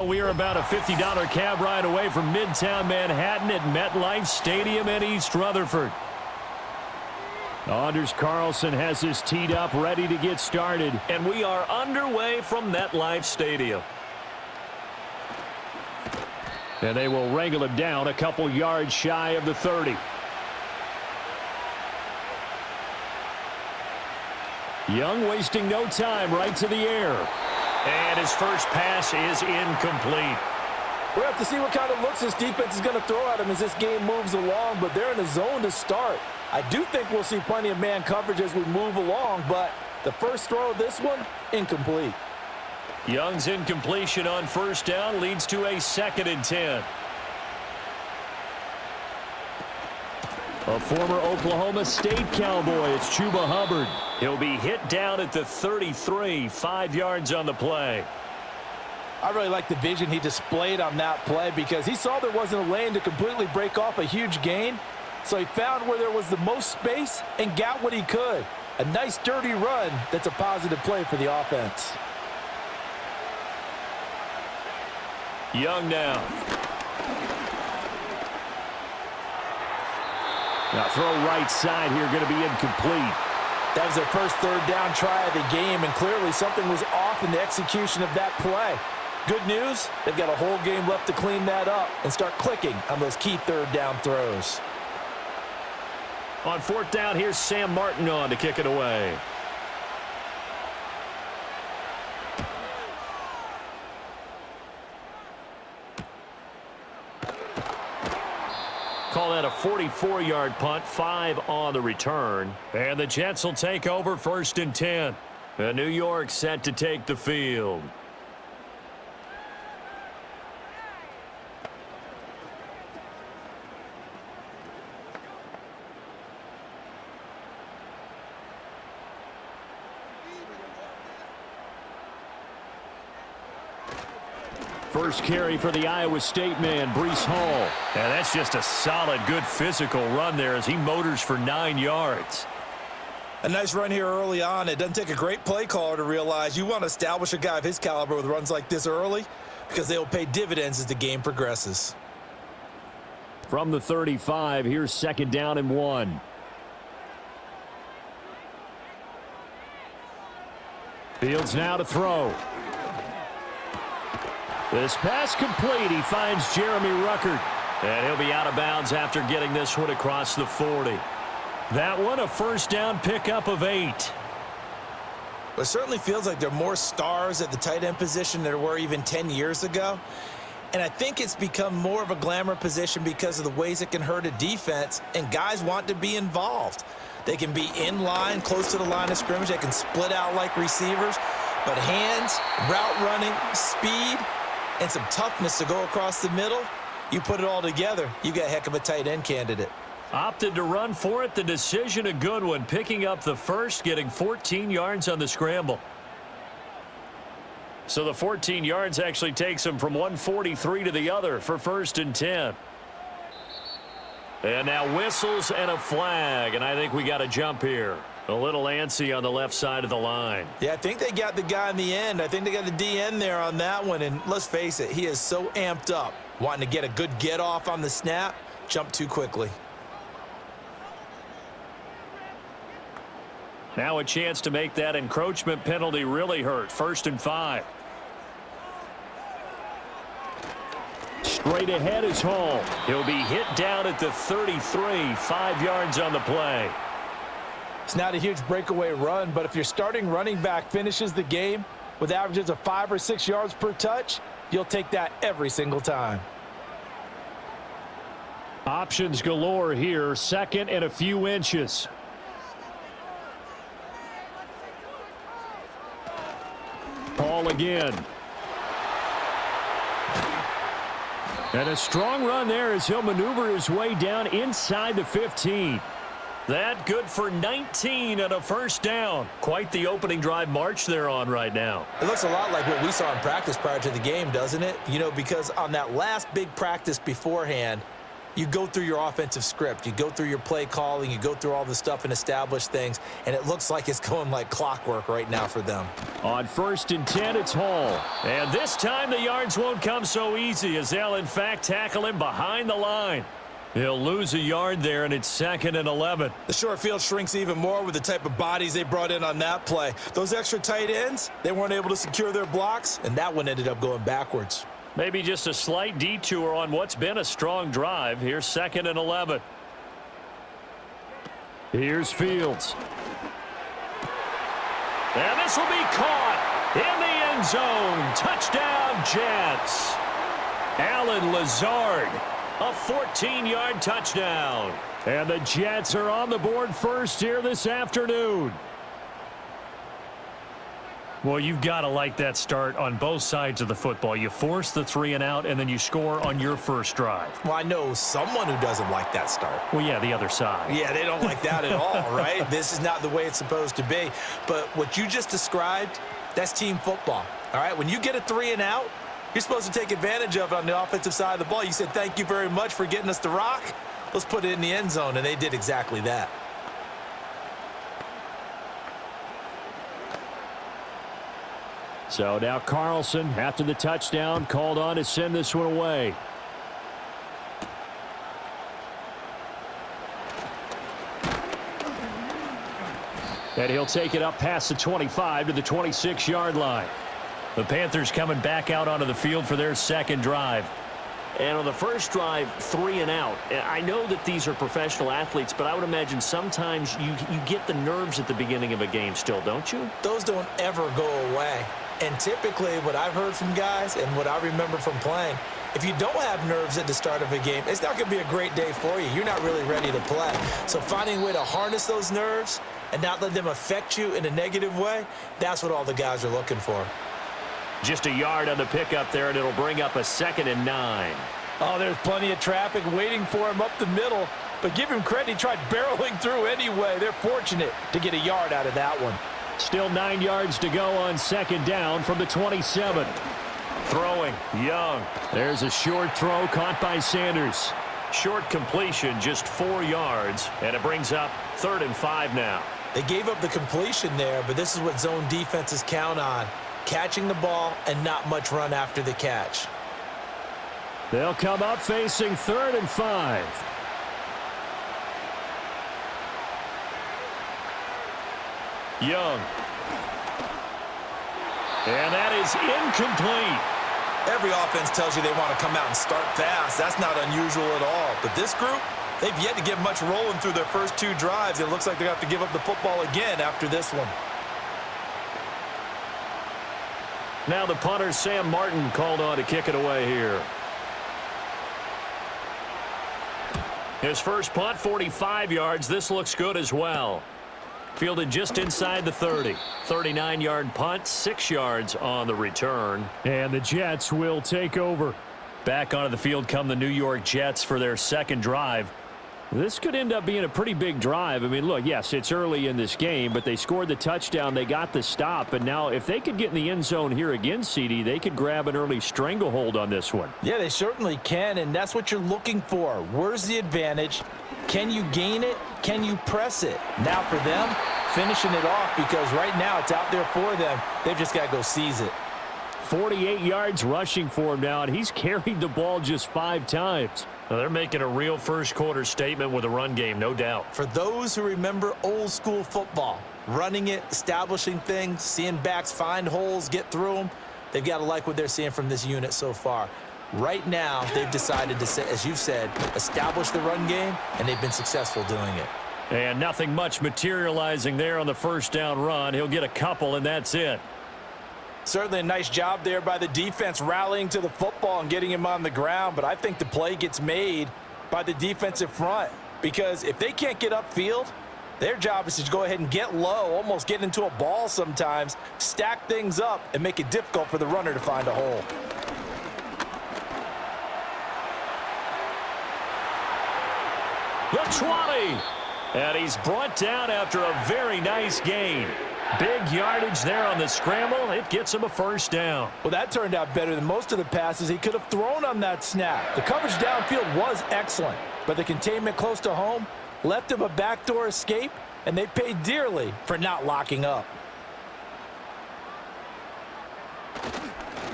We are about a $50 cab ride away from Midtown Manhattan at MetLife Stadium in East Rutherford. Anders Carlson has this teed up, ready to get started. And we are underway from MetLife Stadium. And they will wrangle him down a couple yards shy of the 30. Young wasting no time, right to the air. And his first pass is incomplete. We'll have to see what kind of looks this defense is going to throw at him as this game moves along, but they're in the zone to start. I do think we'll see plenty of man coverage as we move along, but the first throw of this one, incomplete. Young's incompletion on first down leads to a 2nd and 10. A former Oklahoma State Cowboy, it's Chuba Hubbard. He'll be hit down at the 33, 5 yards on the play. I really like the vision he displayed on that play because he saw there wasn't a lane to completely break off a huge gain. So he found where there was the most space and got what he could. A nice dirty run that's a positive play for the offense. Young now. Now throw right side here, going to be incomplete. That was their first third down try of the game, and clearly something was off in the execution of that play. Good news, they've got a whole game left to clean that up and start clicking on those key third down throws. On 4th down, here's Sam Martin on to kick it away. Call that a 44-yard punt, 5 on the return. And the Jets will take over 1st and 10. And New York set to take the field. First carry for the Iowa State man, Breece Hall. And that's just a solid, good physical run there as he motors for 9 yards. A nice run here early on. It doesn't take a great play caller to realize you want to establish a guy of his caliber with runs like this early because they will pay dividends as the game progresses. From the 35, here's 2nd down and 1. Fields now to throw. This pass complete. He finds Jeremy Ruckert. And he'll be out of bounds after getting this one across the 40. That one a first down pickup of 8. It certainly feels like there are more stars at the tight end position than there were even 10 years ago. And I think it's become more of a glamour position because of the ways it can hurt a defense, and guys want to be involved. They can be in line, close to the line of scrimmage. They can split out like receivers. But hands, route running, speed, and some toughness to go across the middle, you put it all together, you got a heck of a tight end candidate. Opted to run for it. The decision a good one. Picking up the first, getting 14 yards on the scramble. So the 14 yards actually takes him from 143 to the other for 1st and 10. And now whistles and a flag, and I think we got a jump here. A little antsy on the left side of the line. Yeah, I think they got the guy in the end. I think they got the DN there on that one. And let's face it, he is so amped up, wanting to get a good get off on the snap, jump too quickly. Now a chance to make that encroachment penalty really hurt. 1st and 5. Straight ahead is Hall. He'll be hit down at the 33, 5 yards on the play. It's not a huge breakaway run, but if your starting running back finishes the game with averages of 5 or 6 yards per touch, you'll take that every single time. Options galore here. 2nd and a few inches. Hall again. And a strong run there as he'll maneuver his way down inside the 15. That good for 19 and a first down. Quite the opening drive march they're on right now. It looks a lot like what we saw in practice prior to the game, doesn't it? You know, because on that last big practice beforehand, you go through your offensive script. You go through your play calling. You go through all the stuff and establish things, and it looks like it's going like clockwork right now for them. On 1st and 10, it's Hall. And this time the yards won't come so easy as they'll, in fact, tackle him behind the line. He'll lose a yard there, and it's 2nd and 11. The short field shrinks even more with the type of bodies they brought in on that play. Those extra tight ends, they weren't able to secure their blocks, and that one ended up going backwards. Maybe just a slight detour on what's been a strong drive. Here's 2nd and 11. Here's Fields. And this will be caught in the end zone. Touchdown, Jets. Alan Lazard, a 14-yard touchdown. And the Jets are on the board first here this afternoon. Well, you've got to like that start on both sides of the football. You force the 3 and out, and then you score on your first drive. Well, I know someone who doesn't like that start. Well, yeah, the other side. Yeah, they don't like that at all, right? This is not the way it's supposed to be. But what you just described, that's team football, all right? When you get a 3 and out, you're supposed to take advantage of it on the offensive side of the ball. You said, thank you very much for getting us the rock. Let's put it in the end zone, and they did exactly that. So now Carlson, after the touchdown, called on to send this one away. And he'll take it up past the 25 to the 26-yard line. The Panthers coming back out onto the field for their second drive. And on the first drive, 3 and out. I know that these are professional athletes, but I would imagine sometimes you get the nerves at the beginning of a game still, don't you? Those don't ever go away. And typically what I've heard from guys and what I remember from playing, if you don't have nerves at the start of a game, it's not going to be a great day for you. You're not really ready to play. So finding a way to harness those nerves and not let them affect you in a negative way, that's what all the guys are looking for. Just a yard on the pickup there, and it'll bring up a 2nd and 9. Oh, there's plenty of traffic waiting for him up the middle. But give him credit, he tried barreling through anyway. They're fortunate to get a yard out of that one. Still 9 yards to go on 2nd down from the 27. Throwing, Young. There's a short throw caught by Sanders. Short completion, just 4 yards, and it brings up 3rd and 5 now. They gave up the completion there, but this is what zone defenses count on. Catching the ball and not much run after the catch. They'll come up facing 3rd and 5. Young. And that is incomplete. Every offense tells you they want to come out and start fast. That's not unusual at all. But this group, they've yet to get much rolling through their first 2 drives. It looks like they're going to have to give up the football again after this one. Now the punter, Sam Martin, called on to kick it away here. His first punt, 45 yards. This looks good as well. Fielded just inside the 30. 39-yard punt, 6 yards on the return. And the Jets will take over. Back onto the field come the New York Jets for their second drive. This could end up being a pretty big drive. I mean, look, yes, it's early in this game, but they scored the touchdown. They got the stop. And now if they could get in the end zone here again, CD, they could grab an early stranglehold on this one. Yeah, they certainly can, and that's what you're looking for. Where's the advantage? Can you gain it? Can you press it? Now for them, finishing it off, because right now it's out there for them. They've just got to go seize it. 48 yards rushing for him now, and he's carried the ball just 5 times. Well, they're making a real first-quarter statement with a run game, no doubt. For those who remember old-school football, running it, establishing things, seeing backs find holes, get through them, they've got to like what they're seeing from this unit so far. Right now, they've decided to, as you've said, establish the run game, and they've been successful doing it. And nothing much materializing there on the first down run. He'll get a couple, and that's it. Certainly a nice job there by the defense rallying to the football and getting him on the ground, but I think the play gets made by the defensive front, because if they can't get upfield, their job is to go ahead and get low, almost get into a ball sometimes, stack things up, and make it difficult for the runner to find a hole. The 20. And he's brought down after a very nice gain. Big yardage there on the scramble. It gets him a first down. Well, that turned out better than most of the passes he could have thrown on that snap. The coverage downfield was excellent, but the containment close to home left him a backdoor escape, and they paid dearly for not locking up.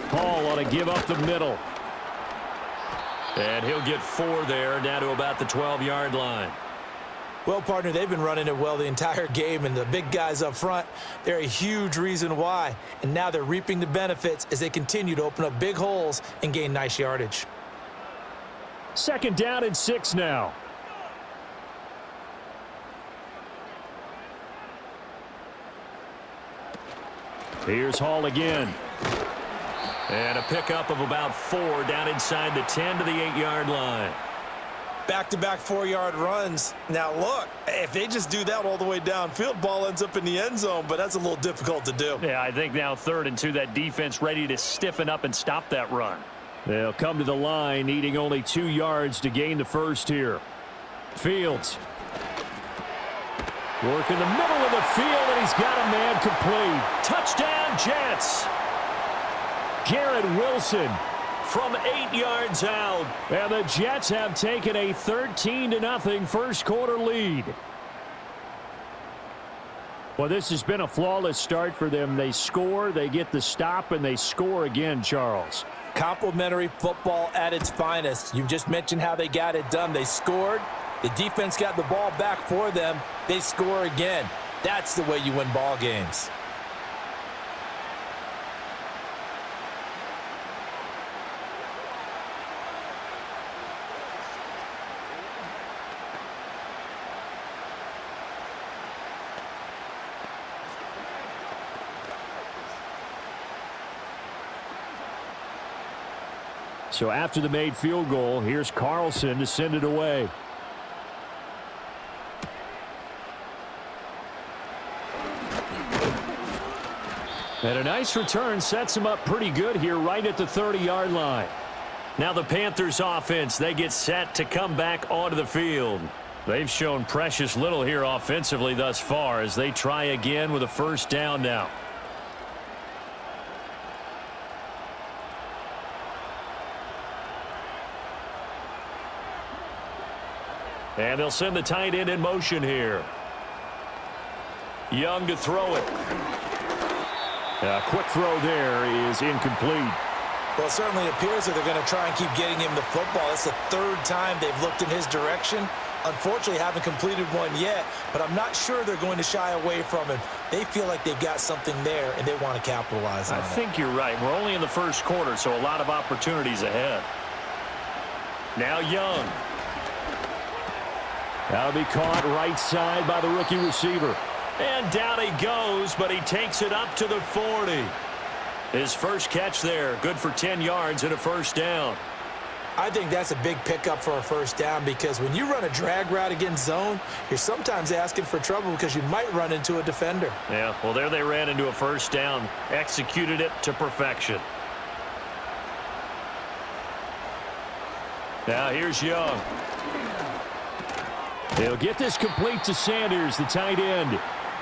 Hall ought to give up the middle. And he'll get 4 there, down to about the 12-yard line. Well, partner, they've been running it well the entire game, and the big guys up front, they're a huge reason why. And now they're reaping the benefits as they continue to open up big holes and gain nice yardage. 2nd down and 6 now. Here's Hall again. And a pickup of about 4 down inside the 10 to the 8-yard line. Back-to-back 4-yard runs. Now, look, if they just do that all the way downfield, ball ends up in the end zone, but that's a little difficult to do. Yeah, I think now 3rd and 2, that defense ready to stiffen up and stop that run. They'll come to the line, needing only 2 yards to gain the first here. Fields. Work in the middle of the field, and he's got a man complete. Touchdown, Jets. Garrett Wilson. From 8 yards out. And the Jets have taken a 13-0 first quarter lead. Well, this has been a flawless start for them. They score, they get the stop, and they score again, Charles. Complimentary football at its finest. You just mentioned how they got it done. They scored. The defense got the ball back for them. They score again. That's the way you win ball games. So after the made field goal, here's Carlson to send it away. And a nice return sets him up pretty good here right at the 30-yard line. Now the Panthers offense, they get set to come back onto the field. They've shown precious little here offensively thus far as they try again with a first down now. And they'll send the tight end in motion here. Young to throw it. A quick throw there is incomplete. Well, it certainly appears that they're going to try and keep getting him the football. It's the 3rd time they've looked in his direction. Unfortunately, haven't completed one yet, but I'm not sure they're going to shy away from him. They feel like they've got something there, and they want to capitalize on it. I think you're right. We're only in the first quarter, so a lot of opportunities ahead. Now Young. That'll be caught right side by the rookie receiver. And down he goes, but he takes it up to the 40. His first catch there, good for 10 yards and a first down. I think that's a big pickup for a first down because when you run a drag route against zone, you're sometimes asking for trouble because you might run into a defender. Yeah, well, there they ran into a first down, executed it to perfection. Now here's Young. They'll get this complete to Sanders, the tight end.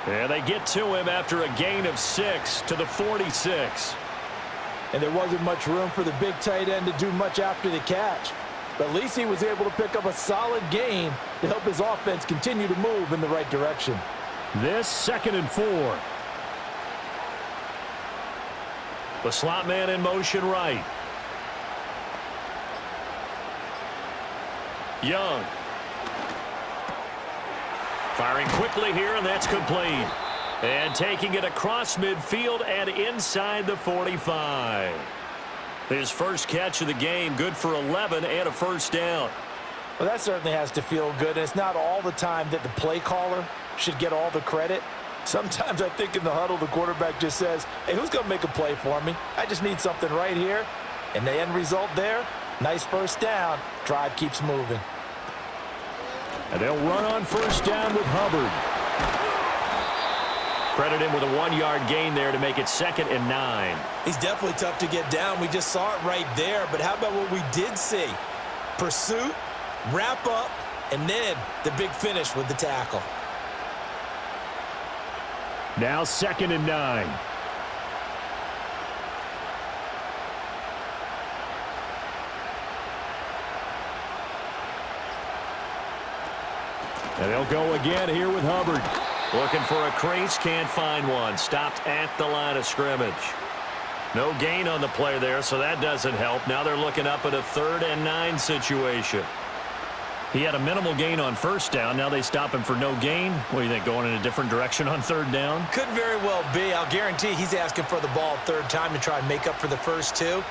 And they get to him after a gain of 6 to the 46. And there wasn't much room for the big tight end to do much after the catch. But at least he was able to pick up a solid gain to help his offense continue to move in the right direction. This 2nd and 4. The slot man in motion right. Young. Firing quickly here, and that's complete. And taking it across midfield and inside the 45. His first catch of the game, good for 11 and a first down. Well, that certainly has to feel good. And it's not all the time that the play caller should get all the credit. Sometimes I think in the huddle, the quarterback just says, hey, who's going to make a play for me? I just need something right here. And the end result there, nice first down. Drive keeps moving. And they'll run on first down with Hubbard. Credit him with a 1-yard gain there to make it 2nd and 9. He's definitely tough to get down. We just saw it right there. But how about what we did see? Pursuit, wrap up, and then the big finish with the tackle. Now 2nd and 9. And they'll go again here with Hubbard. Looking for a crease, can't find one. Stopped at the line of scrimmage. No gain on the play there, so that doesn't help. Now they're looking up at a 3rd and 9 situation. He had a minimal gain on 1st down. Now they stop him for no gain. What do you think, going in a different direction on 3rd down? Could very well be. I'll guarantee he's asking for the ball 3rd time to try and make up for the first 2.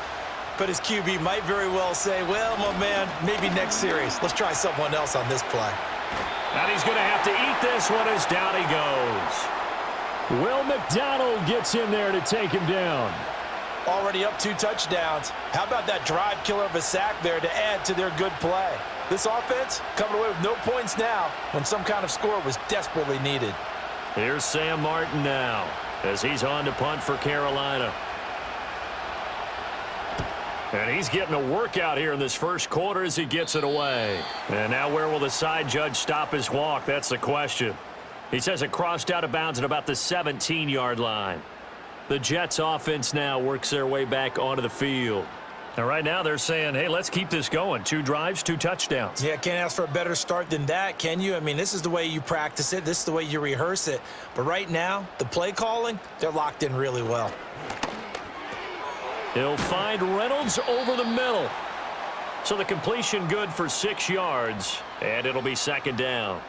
But his QB might very well say, well, my man, maybe next series. Let's try someone else on this play. And he's going to have to eat this one as down he goes. Will McDonald gets in there to take him down. Already up 2 touchdowns. How about that drive killer of a sack there to add to their good play? This offense coming away with no points now when some kind of score was desperately needed. Here's Sam Martin now as he's on to punt for Carolina. And he's getting a workout here in this first quarter as he gets it away. And now where will the side judge stop his walk? That's the question. He says it crossed out of bounds at about the 17-yard line. The Jets offense now works their way back onto the field. And right now they're saying, hey, let's keep this going. 2 drives, 2 touchdowns. Yeah, can't ask for a better start than that, can you? I mean, this is the way you practice it. This is the way you rehearse it. But right now, the play calling, they're locked in really well. He'll find Reynolds over the middle. So the completion good for 6 yards, and it'll be 2nd down.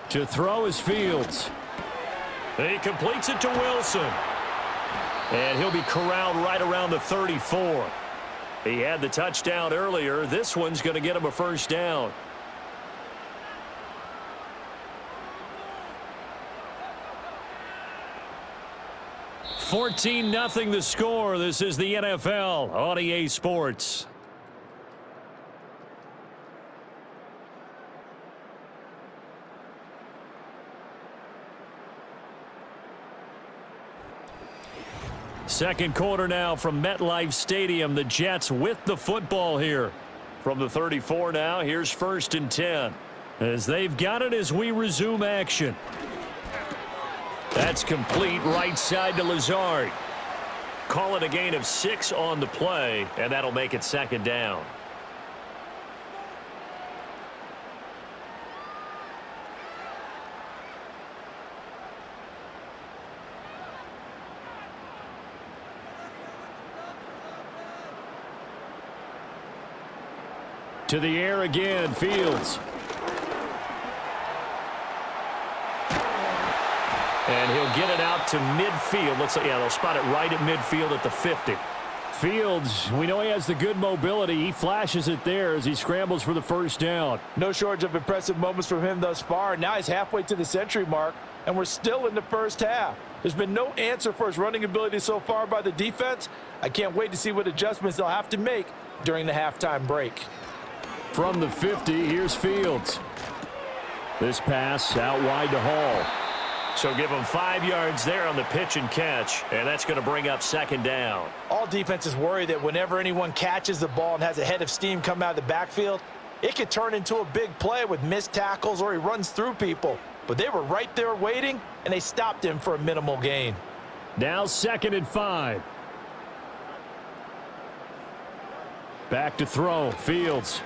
To throw is Fields. He completes it to Wilson. And he'll be corralled right around the 34. He had the touchdown earlier. This one's going to get him a 1st down. (14-0) the score. This is the NFL on EA Sports. Second quarter now from MetLife Stadium. The Jets with the football here. From the 34 now, here's 1st and 10. As they've got it as we resume action. That's complete right side to Lazard. Call it a gain of 6 on the play, and that'll make it 2nd down. To the air again, Fields. And he'll get it out to midfield. Looks like, yeah, they'll spot it right at midfield at the 50. Fields, we know he has the good mobility. He flashes it there as he scrambles for the 1st down. No shortage of impressive moments from him thus far. Now he's halfway to the century mark, and we're still in the first half. There's been no answer for his running ability so far by the defense. I can't wait to see what adjustments they'll have to make during the halftime break. From the 50, here's Fields. This pass out wide to Hall. So give him 5 yards there on the pitch and catch, and that's going to bring up 2nd down. All defenses worry that whenever anyone catches the ball and has a head of steam come out of the backfield, it could turn into a big play with missed tackles or he runs through people. But they were right there waiting, and they stopped him for a minimal gain. Now 2nd and 5. Back to throw, Fields.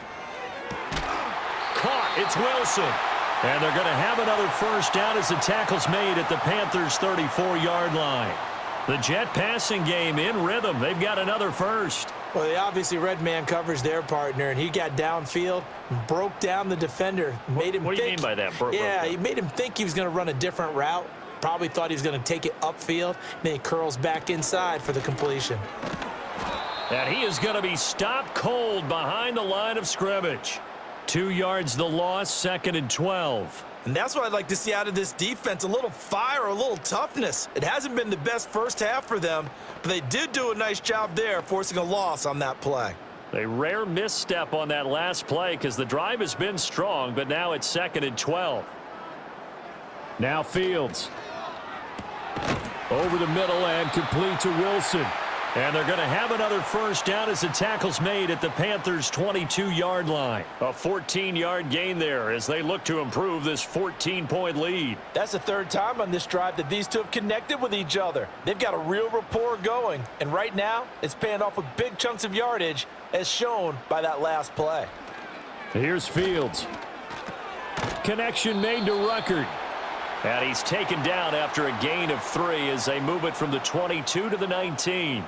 Caught, it's Wilson. And they're going to have another 1st down as the tackle's made at the Panthers' 34-yard line. The Jet passing game in rhythm. They've got another 1st. Well, they obviously red man covers their partner, and he got downfield, broke down the defender, made him What do you think, mean by that? he made him think he was going to run a different route. Probably thought he was going to take it upfield. Then he curls back inside for the completion. And he is going to be stopped cold behind the line of scrimmage. 2 yards the loss, 2nd and 12. And that's what I'd like to see out of this defense, a little fire, a little toughness. It hasn't been the best first half for them, but they did do a nice job there, forcing a loss on that play. A rare misstep on that last play because the drive has been strong, but now it's 2nd and 12. Now Fields. Over the middle and complete to Wilson. And they're going to have another first down as the tackle's made at the Panthers' 22-yard line. A 14-yard gain there as they look to improve this 14-point lead. That's the third time on this drive that these two have connected with each other. They've got a real rapport going, and right now it's paying off with big chunks of yardage as shown by that last play. Here's Fields. Connection made to Ruckert. And he's taken down after a gain of 3 as they move it from the 22 to the 19.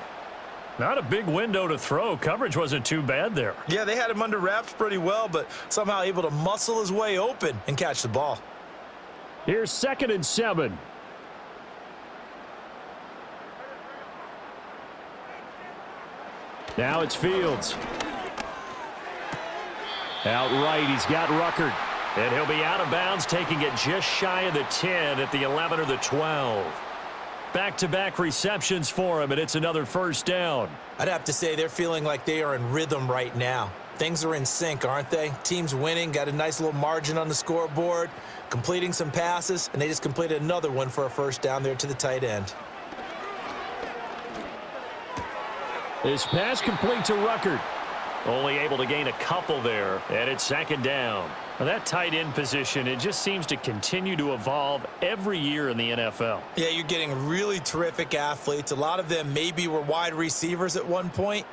Not a big window to throw. Coverage wasn't too bad there. Yeah, they had him under wraps pretty well, but somehow able to muscle his way open and catch the ball. Here's 2nd and 7. Now it's Fields. Outright, he's got Ruckert. And he'll be out of bounds, taking it just shy of the 10 at the 11 or the 12. Back-to-back receptions for him, and it's another first down. I'd have to say they're feeling like they are in rhythm right now. Things are in sync, aren't they? Team's winning, got a nice little margin on the scoreboard, completing some passes, and they just completed another one for a first down there to the tight end. This pass complete to Ruckert. Only able to gain a couple there, and it's 2nd down. Now that tight end position, it just seems to continue to evolve every year in the NFL. Yeah, you're getting really terrific athletes. A lot of them maybe were wide receivers at one point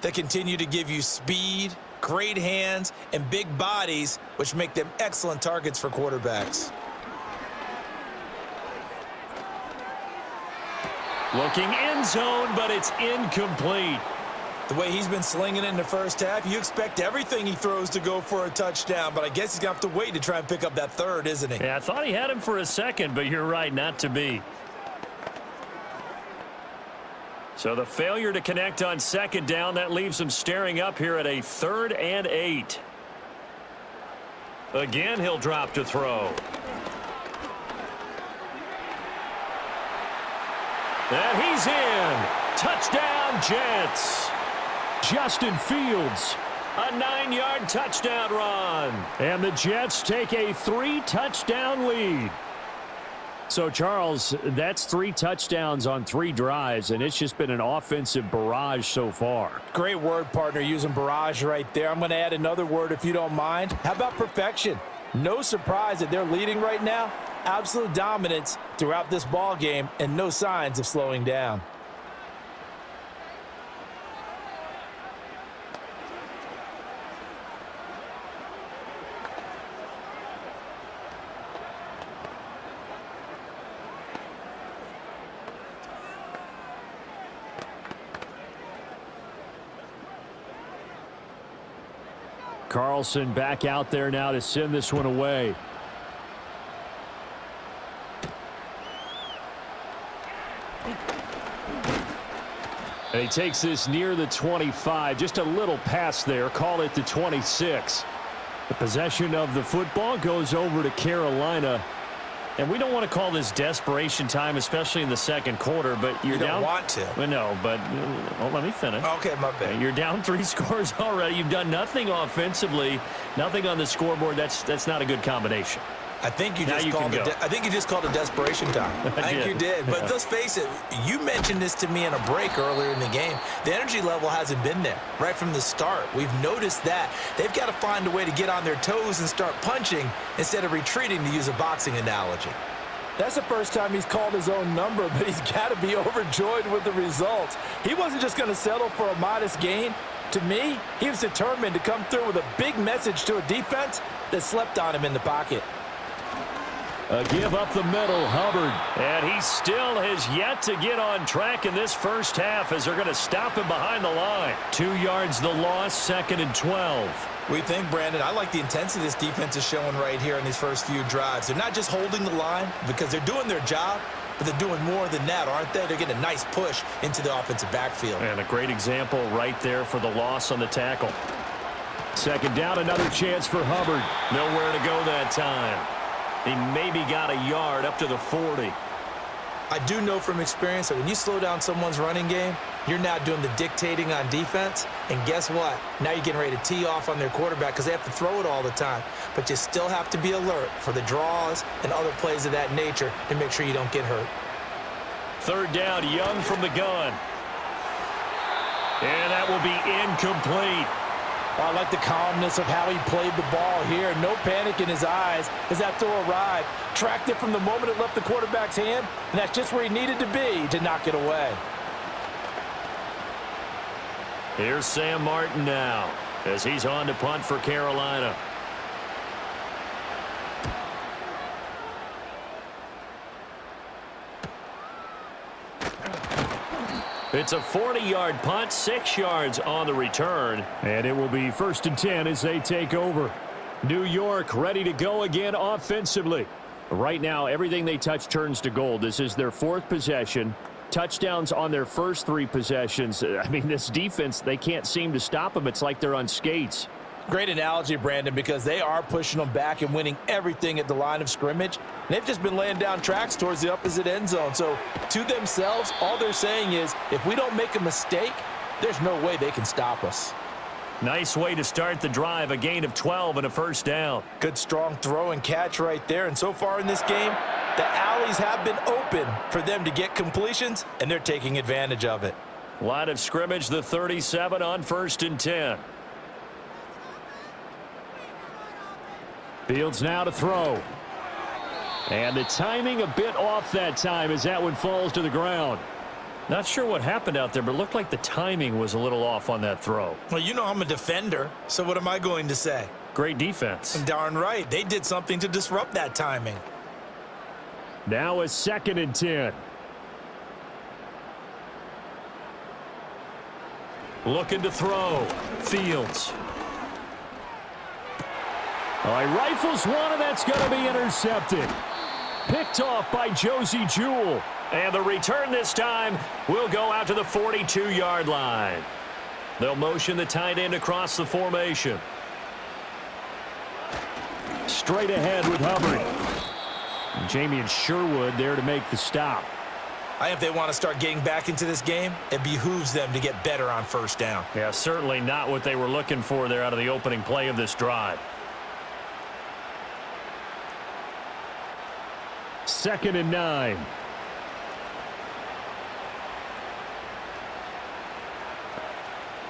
that continue to give you speed, great hands, and big bodies, which make them excellent targets for quarterbacks. Looking end zone, but it's incomplete. The way he's been slinging it in the first half, you expect everything he throws to go for a touchdown, but I guess he's going to have to wait to try and pick up that third, isn't he? Yeah, I thought he had him for a second, but you're right, not to be. So the failure to connect on 2nd down, that leaves him staring up here at a 3rd and 8. Again, he'll drop to throw. And he's in. Touchdown, Jets. Justin Fields. A 9-yard touchdown run. And the Jets take a 3-touchdown lead. So, Charles, that's 3 touchdowns on 3 drives, and it's just been an offensive barrage so far. Great word, partner, using barrage right there. I'm going to add another word if you don't mind. How about perfection? No surprise that they're leading right now. Absolute dominance throughout this ball game and no signs of slowing down. Carlson back out there now to send this one away. And he takes this near the 25. Just a little pass there. Call it the 26. The possession of the football goes over to Carolina. And we don't want to call this desperation time, especially in the second quarter, but you're you down. Don't want to. Well, no, but let me finish. Okay, my bad. You're down 3 scores already. You've done nothing offensively, nothing on the scoreboard. That's not a good combination. I think you just called it. I think you just called it desperation time. I think you did. But let's face it. You mentioned this to me in a break earlier in the game. The energy level hasn't been there right from the start. We've noticed that they've got to find a way to get on their toes and start punching instead of retreating, to use a boxing analogy. That's the first time he's called his own number, but he's got to be overjoyed with the results. He wasn't just going to settle for a modest gain. To me, he was determined to come through with a big message to a defense that slept on him in the pocket. A give up the middle, Hubbard. And he still has yet to get on track in this first half as they're going to stop him behind the line. 2 yards the loss, 2nd and 12. We think, Brandon, I like the intensity this defense is showing right here in these first few drives. They're not just holding the line because they're doing their job, but they're doing more than that, aren't they? They're getting a nice push into the offensive backfield. And a great example right there for the loss on the tackle. 2nd down, another chance for Hubbard. Nowhere to go that time. He maybe got a yard up to the 40. I do know from experience that when you slow down someone's running game, You're now doing the dictating on defense, and guess what? Now you're getting ready to tee off on their quarterback because they have to throw it all the time. But you still have to be alert for the draws and other plays of that nature to make sure you don't get hurt. Third down, Young from the gun. And that will be incomplete. I like the calmness of how he played the ball here. No panic in his eyes as that throw arrived. Tracked it from the moment it left the quarterback's hand, and that's just where he needed to be to knock it away. Here's Sam Martin now as he's on to punt for Carolina. It's a 40-yard punt, 6 yards on the return. And it will be 1st and 10 as they take over. New York ready to go again offensively. Right now, everything they touch turns to gold. This is their 4th possession. Touchdowns on their first 3 possessions. I mean, this defense, they can't seem to stop them. It's like they're on skates. Great analogy, Brandon, because they are pushing them back and winning everything at the line of scrimmage. And they've just been laying down tracks towards the opposite end zone. So to themselves, all they're saying is, if we don't make a mistake, there's no way they can stop us. Nice way to start the drive, a gain of 12 and a first down. Good strong throw and catch right there. And so far in this game, the alleys have been open for them to get completions, and they're taking advantage of it. Line of scrimmage, the 37 on 1st and 10. Fields now to throw. And the timing a bit off that time as that one falls to the ground. Not sure what happened out there, but it looked like the timing was a little off on that throw. Well, you know I'm a defender, so what am I going to say? Great defense. Darn right. They did something to disrupt that timing. Now a 2nd and 10. Looking to throw. Fields. All right, rifles one, and that's going to be intercepted. Picked off by Josie Jewell. And the return this time will go out to the 42-yard line. They'll motion the tight end across the formation. Straight ahead with Hubbard. And Jamie and Sherwood there to make the stop. If they want to start getting back into this game, it behooves them to get better on 1st down. Yeah, certainly not what they were looking for there out of the opening play of this drive. 2nd and 9.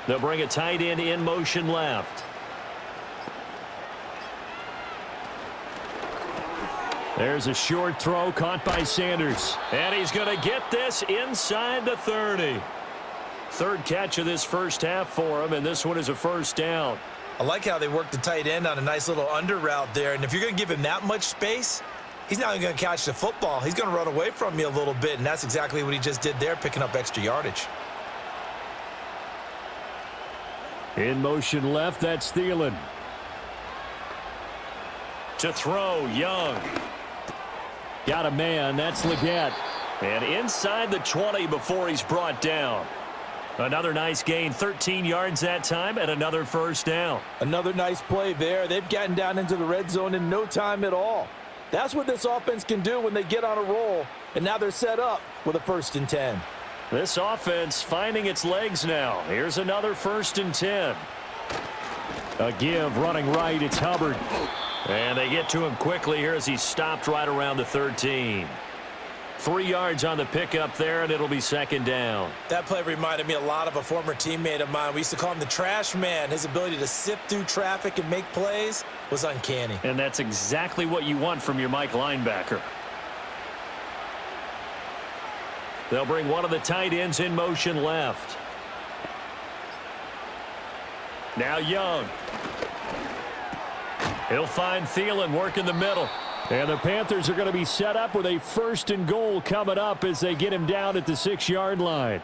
They'll bring a tight end in motion left. There's a short throw caught by Sanders. And he's going to get this inside the 30. 3rd catch of this first half for him, and this one is a 1st down. I like how they work the tight end on a nice little under route there, and if you're going to give him that much space, he's not even going to catch the football. He's going to run away from you a little bit, and that's exactly what he just did there, picking up extra yardage. In motion left, that's Thielen. To throw, Young. Got a man, that's Leggett. And inside the 20 before he's brought down. Another nice gain, 13 yards that time, and another 1st down. Another nice play there. They've gotten down into the red zone in no time at all. That's what this offense can do when they get on a roll, and now they're set up with a 1st and 10. This offense finding its legs now. Here's another 1st and 10. A give running right, it's Hubbard. And they get to him quickly here as he's stopped right around the 13. 3 yards on the pickup there, and it'll be 2nd down. That play reminded me a lot of a former teammate of mine. We used to call him the trash man. His ability to sift through traffic and make plays was uncanny. And that's exactly what you want from your Mike linebacker. They'll bring one of the tight ends in motion left. Now Young. He'll find Thielen working the middle. And the Panthers are going to be set up with a 1st and goal coming up as they get him down at the 6-yard line.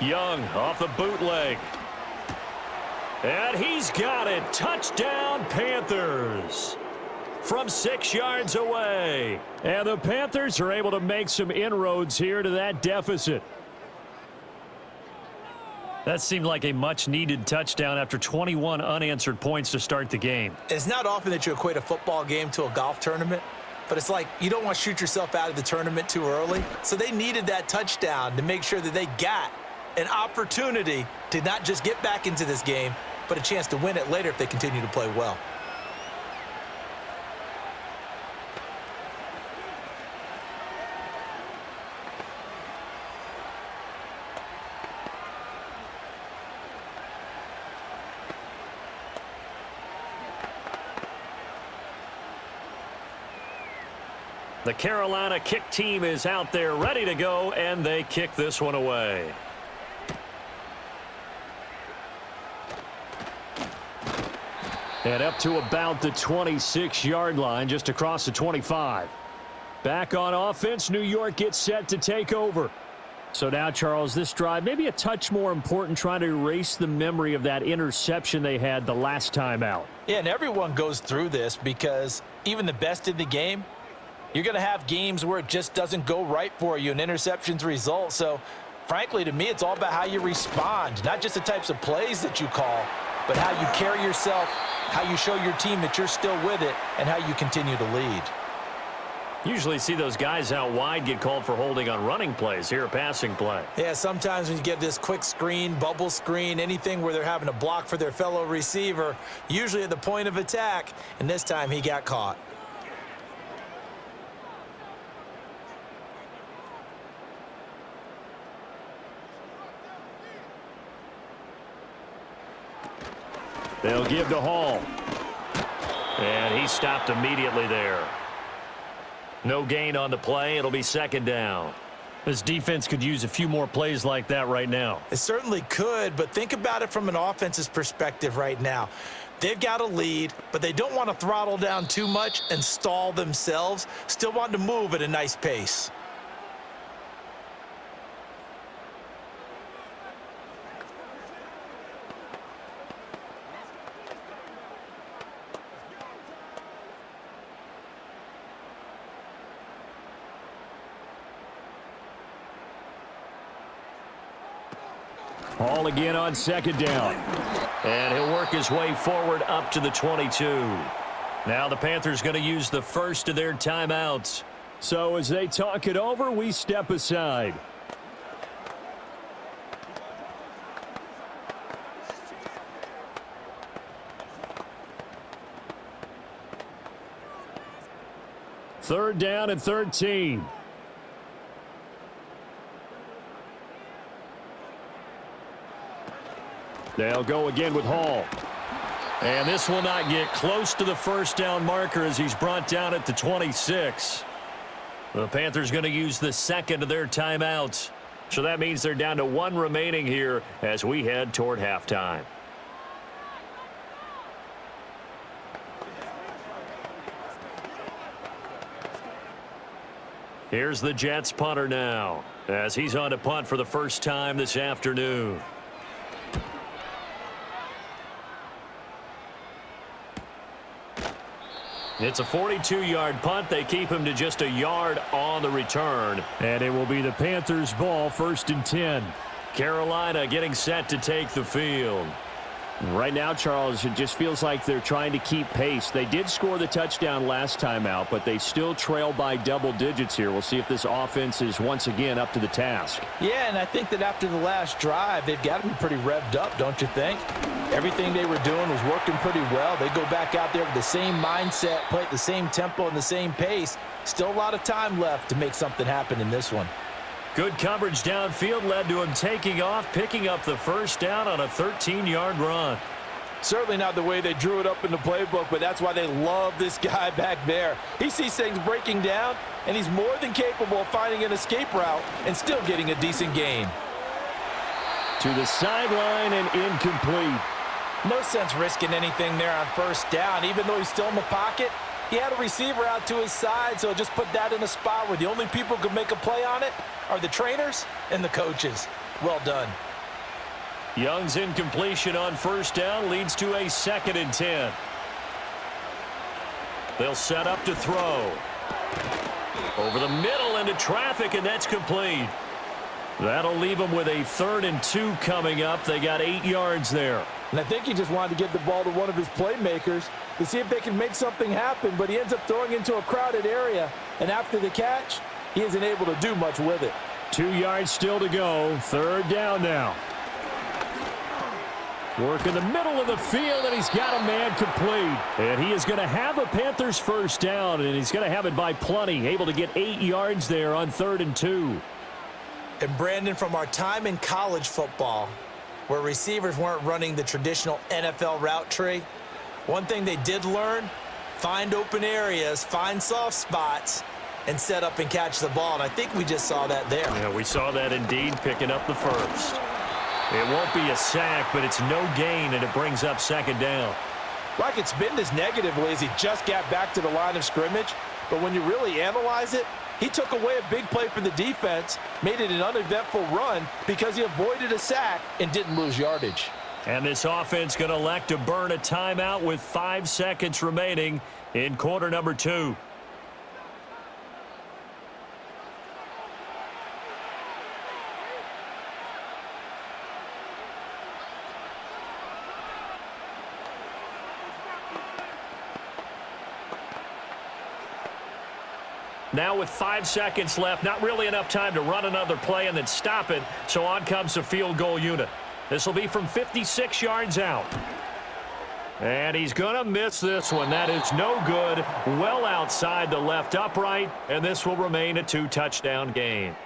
Young off the bootleg. And he's got it. Touchdown, Panthers. From 6 yards away. And the Panthers are able to make some inroads here to that deficit. That seemed like a much-needed touchdown after 21 unanswered points to start the game. It's not often that you equate a football game to a golf tournament, but it's like you don't want to shoot yourself out of the tournament too early. So they needed that touchdown to make sure that they got an opportunity to not just get back into this game, but a chance to win it later if they continue to play well. The Carolina kick team is out there ready to go, and they kick this one away. And up to about the 26-yard line, just across the 25. Back on offense, New York gets set to take over. So now, Charles, this drive maybe a touch more important, trying to erase the memory of that interception they had the last time out. Yeah, and everyone goes through this because even the best in the game, you're going to have games where it just doesn't go right for you and interceptions result. So, frankly, to me, it's all about how you respond, not just the types of plays that you call, but how you carry yourself, how you show your team that you're still with it, and how you continue to lead. Usually see those guys out wide get called for holding on running plays. Here, a passing play. Yeah, sometimes when you get this quick screen, bubble screen, anything where they're having to block for their fellow receiver, usually at the point of attack, and this time he got caught. They'll give to Hall. And he stopped immediately there. No gain on the play. It'll be second down. This defense could use a few more plays like that right now. It certainly could, but think about it from an offense's perspective right now. They've got a lead, but they don't want to throttle down too much and stall themselves. Still want to move at a nice pace. Hall again on second down. And he'll work his way forward up to the 22. Now the Panthers going to use the first of their timeouts. So as they talk it over, we step aside. Third down and 13. They'll go again with Hall. And this will not get close to the first down marker as he's brought down at the 26. The Panthers going to use the second of their timeouts. So that means they're down to one remaining here as we head toward halftime. Here's the Jets punter now as he's on to punt for the first time this afternoon. It's a 42-yard punt. They keep him to just a yard on the return. And it will be the Panthers' ball, 1st and 10. Carolina getting set to take the field. Right now, Charles, it just feels like they're trying to keep pace. They did score the touchdown last time out, but they still trail by double digits here. We'll see if this offense is once again up to the task. Yeah, and I think that after the last drive, they've got to be pretty revved up, don't you think? Everything they were doing was working pretty well. They go back out there with the same mindset, play at the same tempo and the same pace. Still a lot of time left to make something happen in this one. Good coverage downfield led to him taking off, picking up the first down on a 13-yard run. Certainly not the way they drew it up in the playbook, but that's why they love this guy back there. He sees things breaking down, and he's more than capable of finding an escape route and still getting a decent gain. To the sideline and incomplete. No sense risking anything there on first down. Even though he's still in the pocket, he had a receiver out to his side, so just put that in a spot where the only people who can make a play on it are the trainers and the coaches. Well done. Young's incompletion on first down leads to a 2nd and 10. They'll set up to throw. Over the middle into traffic, and that's complete. That'll leave them with a 3rd and 2 coming up. They got 8 yards there. And I think he just wanted to get the ball to one of his playmakers to see if they can make something happen, but he ends up throwing into a crowded area. And after the catch, he isn't able to do much with it. 2 yards still to go. 3rd down now. Work in the middle of the field, and he's got a man complete. And he is going to have a Panthers first down, and he's going to have it by plenty. Able to get 8 yards there on 3rd and 2. And Brandon, from our time in college football, where receivers weren't running the traditional NFL route tree, one thing they did learn, find open areas, find soft spots, and set up and catch the ball. And I think we just saw that there. Yeah, we saw that indeed, picking up the first. It won't be a sack, but it's no gain, and it brings up 2nd down. Like it's been this negatively as he just got back to the line of scrimmage, but when you really analyze it, he took away a big play for the defense, made it an uneventful run because he avoided a sack and didn't lose yardage. And this offense going to elect to burn a timeout with 5 seconds remaining in quarter number 2. Now with 5 seconds left, not really enough time to run another play and then stop it, so on comes the field goal unit. This will be from 56 yards out. And he's going to miss this one. That is no good. Well outside the left upright, and this will remain a 2-touchdown game.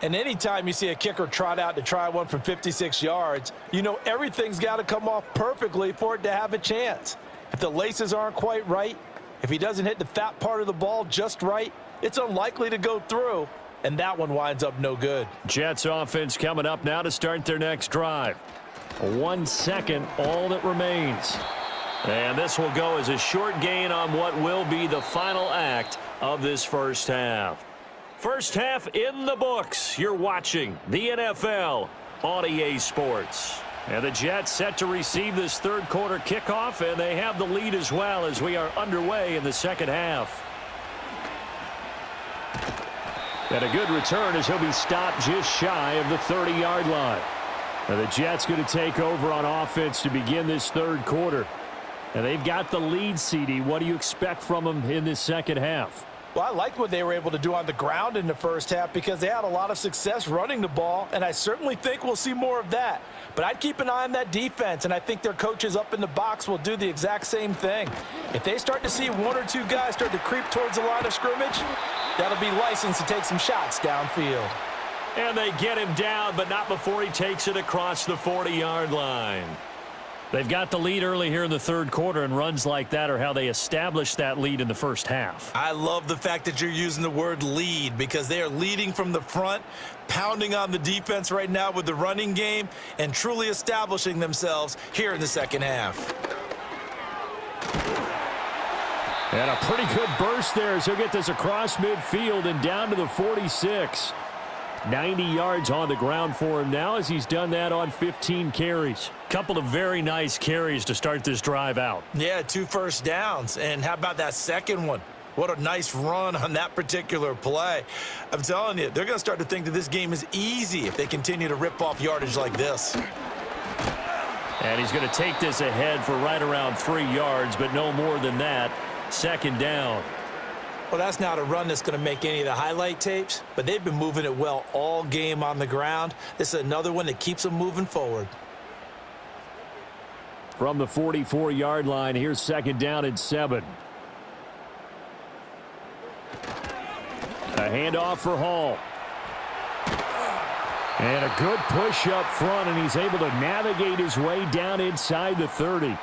And anytime you see a kicker trot out to try one from 56 yards, you know everything's got to come off perfectly for it to have a chance. If the laces aren't quite right, if he doesn't hit the fat part of the ball just right, it's unlikely to go through, and that one winds up no good. Jets offense coming up now to start their next drive. 1 second, all that remains. And this will go as a short gain on what will be the final act of this first half. First half in the books. You're watching the NFL on EA Sports. And the Jets set to receive this 3rd quarter kickoff, and they have the lead as well as we are underway in the 2nd half. And a good return as he'll be stopped just shy of the 30-yard line. Now the Jets going to take over on offense to begin this 3rd quarter. And they've got the lead, CD. What do you expect from them in this 2nd half? Well, I like what they were able to do on the ground in the first half because they had a lot of success running the ball, and I certainly think we'll see more of that. But I'd keep an eye on that defense, and I think their coaches up in the box will do the exact same thing. If they start to see 1 or 2 guys start to creep towards the line of scrimmage, that'll be licensed to take some shots downfield. And they get him down, but not before he takes it across the 40-yard line. They've got the lead early here in the 3rd quarter, and runs like that are how they established that lead in the first half. I love the fact that you're using the word lead because they are leading from the front, pounding on the defense right now with the running game, and truly establishing themselves here in the 2nd half. And a pretty good burst there as he'll get this across midfield and down to the 46. 90 yards on the ground for him now as he's done that on 15 carries. Couple of very nice carries to start this drive out. Yeah, 2 first downs. And how about that second one? What a nice run on that particular play. I'm telling you, they're going to start to think that this game is easy if they continue to rip off yardage like this. And he's going to take this ahead for right around 3 yards, but no more than that. 2nd down. Well, that's not a run that's going to make any of the highlight tapes, but they've been moving it well all game on the ground. This is another one that keeps them moving forward. From the 44-yard line, here's 2nd down and 7. A handoff for Hall. And a good push up front, and he's able to navigate his way down inside the 30.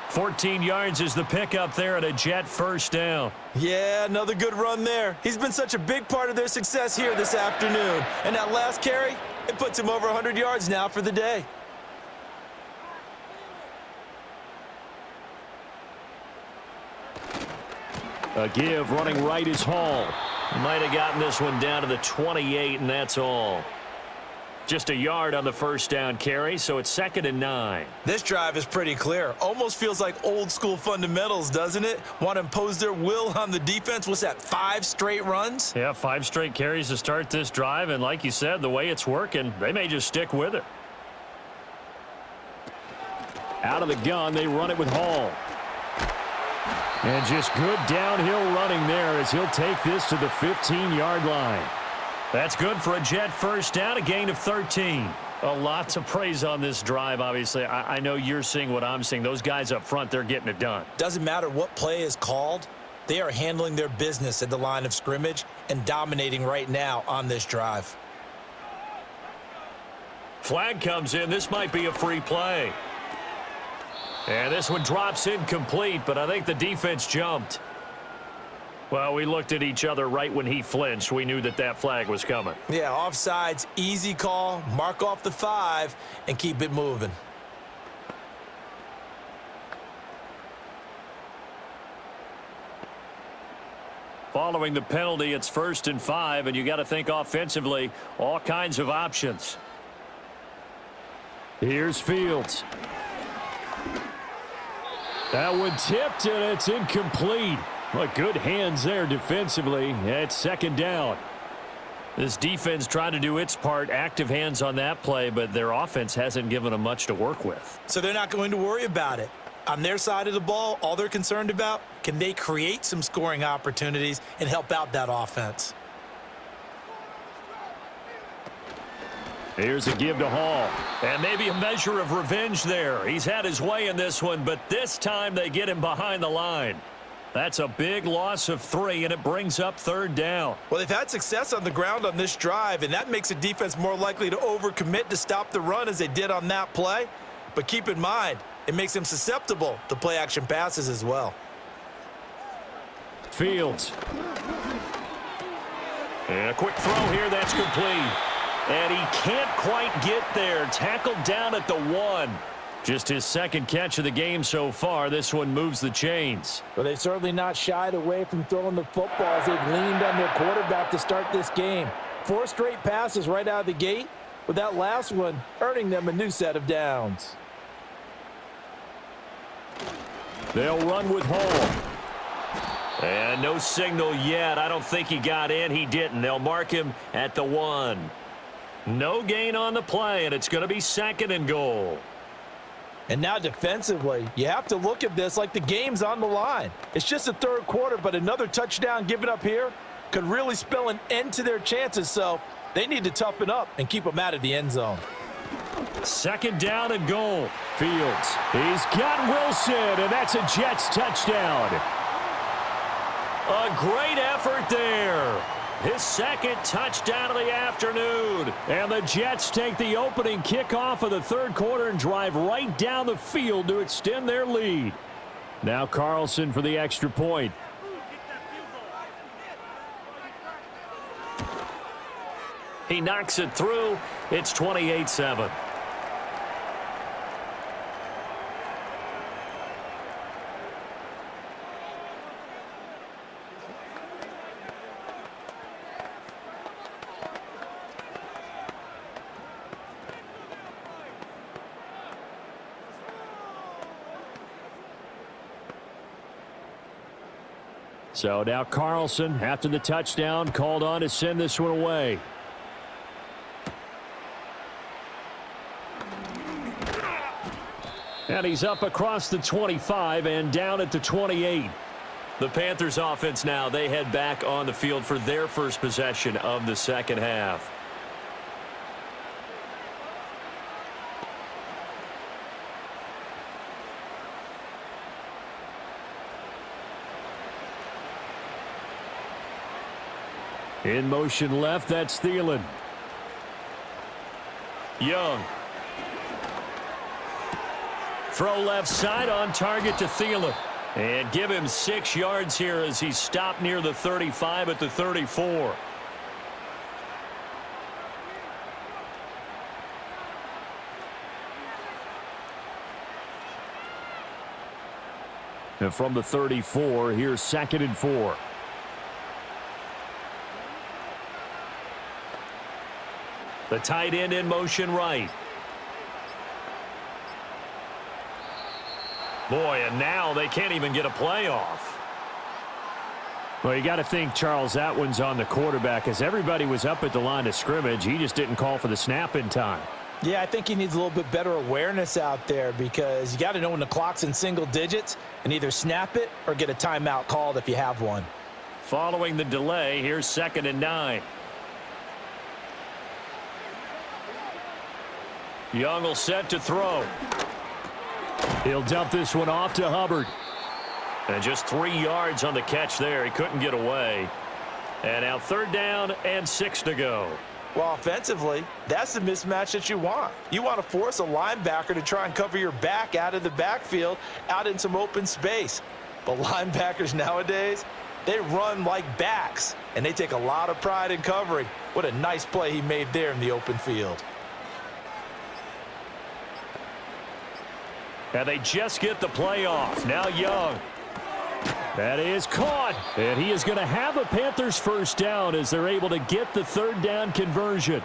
14 yards is the pickup there at a Jet first down. Yeah, another good run there. He's been such a big part of their success here this afternoon. And that last carry, it puts him over 100 yards now for the day. A give running right is Hall. Might have gotten this one down to the 28, and that's all. just a yard on the first down carry, so it's 2nd and 9. This drive is pretty clear. Almost feels like old school fundamentals, doesn't it? Want to impose their will on the defense. What's that, 5 straight runs? Yeah, 5 straight carries to start this drive, and like you said, the way it's working, they may just stick with it. Out of the gun, they run it with Hall. And just good downhill running there as he'll take this to the 15-yard line. That's good for a Jet first down, a gain of 13. A lot to praise on this drive, obviously. I know you're seeing what I'm seeing. Those guys up front, they're getting it done. Doesn't matter what play is called. They are handling their business at the line of scrimmage and dominating right now on this drive. Flag comes in. This might be a free play. And this one drops incomplete, but I think the defense jumped. Well, we looked at each other right when he flinched. We knew that that flag was coming. Yeah, offsides, easy call, mark off the 5, and keep it moving. Following the penalty, it's 1st and 5, and you got to think offensively, all kinds of options. Here's Fields. That one tipped, and it's incomplete. Well, good hands there defensively. It's 2nd down. This defense tried to do its part, active hands on that play, but their offense hasn't given them much to work with. So they're not going to worry about it. On their side of the ball, all they're concerned about, can they create some scoring opportunities and help out that offense? Here's a give to Hall. And maybe a measure of revenge there. He's had his way in this one, but this time they get him behind the line. That's a big loss of 3, and it brings up 3rd down. Well, they've had success on the ground on this drive, and that makes the defense more likely to overcommit to stop the run as they did on that play. But keep in mind, it makes them susceptible to play-action passes as well. Fields. And a quick throw here, that's complete. And he can't quite get there. Tackled down at the 1. Just his 2nd catch of the game so far. This one moves the chains. But they've certainly not shied away from throwing the footballs. They've leaned on their quarterback to start this game. 4 straight passes right out of the gate, with that last one earning them a new set of downs. They'll run with Hall. And no signal yet. I don't think he got in. He didn't. They'll mark him at the 1. No gain on the play, and it's going to be 2nd and goal. And now defensively, you have to look at this like the game's on the line. It's just the 3rd quarter, but another touchdown given up here could really spell an end to their chances, so they need to toughen up and keep them out of the end zone. 2nd down and goal. Fields. He's got Wilson, and that's a Jets touchdown. A great effort there. His 2nd touchdown of the afternoon. And the Jets take the opening kickoff of the 3rd quarter and drive right down the field to extend their lead. Now Carlson for the extra point. He knocks it through. It's 28-7. So now Carlson, after the touchdown, called on to send this one away. And he's up across the 25 and down at the 28. The Panthers offense now, they head back on the field for their first possession of the 2nd half. In motion left, that's Thielen. Young. Throw left side on target to Thielen. And give him 6 yards here as he stopped near the 35 at the 34. And from the 34, here's 2nd and 4. The tight end in motion right. Boy, and now they can't even get a playoff. Well, you got to think, Charles, that one's on the quarterback. As everybody was up at the line of scrimmage, he just didn't call for the snap in time. Yeah, I think he needs a little bit better awareness out there because you got to know when the clock's in single digits and either snap it or get a timeout called if you have one. Following the delay, here's 2nd and 9. Young will set to throw. He'll dump this one off to Hubbard. And just 3 yards on the catch there. He couldn't get away. And now 3rd down and 6 to go. Well, offensively, that's the mismatch that you want. You want to force a linebacker to try and cover your back out of the backfield, out in some open space. But linebackers nowadays, they run like backs, and they take a lot of pride in covering. What a nice play he made there in the open field. And they just get the play off. Now Young. That is caught, and he is going to have a Panthers first down as they're able to get the 3rd down conversion.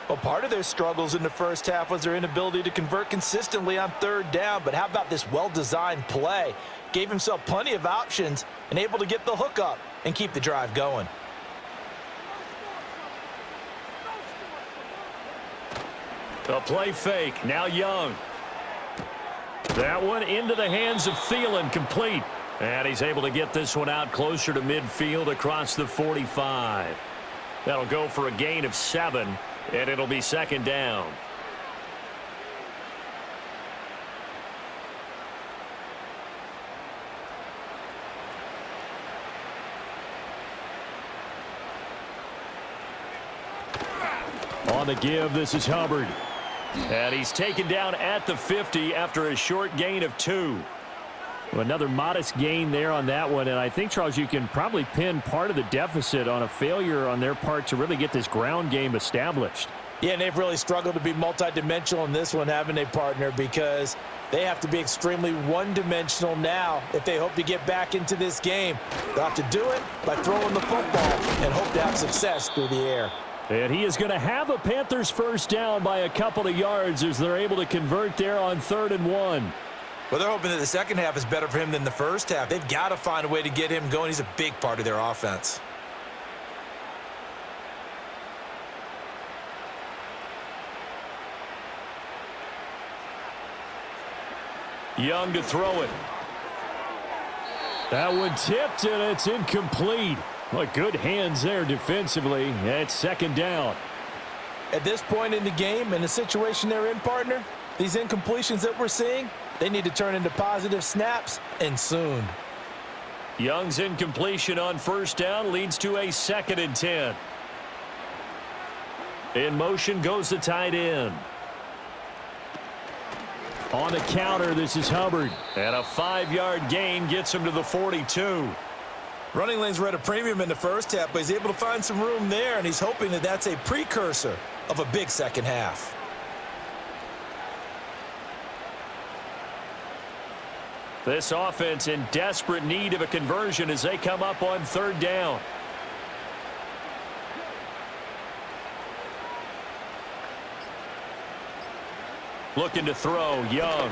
Well, part of their struggles in the first half was their inability to convert consistently on 3rd down, but how about this well-designed play? Gave himself plenty of options and able to get the hook up and keep the drive going. A play fake. Now Young. That one into the hands of Thielen, complete. And he's able to get this one out closer to midfield across the 45. That'll go for a gain of 7, and it'll be 2nd down. On the give, this is Hubbard. And he's taken down at the 50 after a short gain of 2. Another modest gain there on that one, and I think, Charles, you can probably pin part of the deficit on a failure on their part to really get this ground game established. Yeah, and they've really struggled to be multidimensional in this one, haven't they, partner? Because they have to be extremely one-dimensional now if they hope to get back into this game. They'll have to do it by throwing the football and hope to have success through the air. And he is going to have a Panthers first down by a couple of yards as they're able to convert there on 3rd and 1. Well, they're hoping that the second half is better for him than the first half. They've got to find a way to get him going. He's a big part of their offense. Young to throw it. That one tipped, and it's incomplete. What good hands there defensively. It's 2nd down. At this point in the game and the situation they're in, partner, these incompletions that we're seeing, they need to turn into positive snaps, and soon. Young's incompletion on 1st down leads to a 2nd and 10. In motion goes the tight end. On the counter, this is Hubbard. And a 5-yard gain gets him to the 42. Running lanes were at a premium in the first half, but he's able to find some room there, and he's hoping that that's a precursor of a big second half. This offense in desperate need of a conversion as they come up on 3rd down. Looking to throw, Young.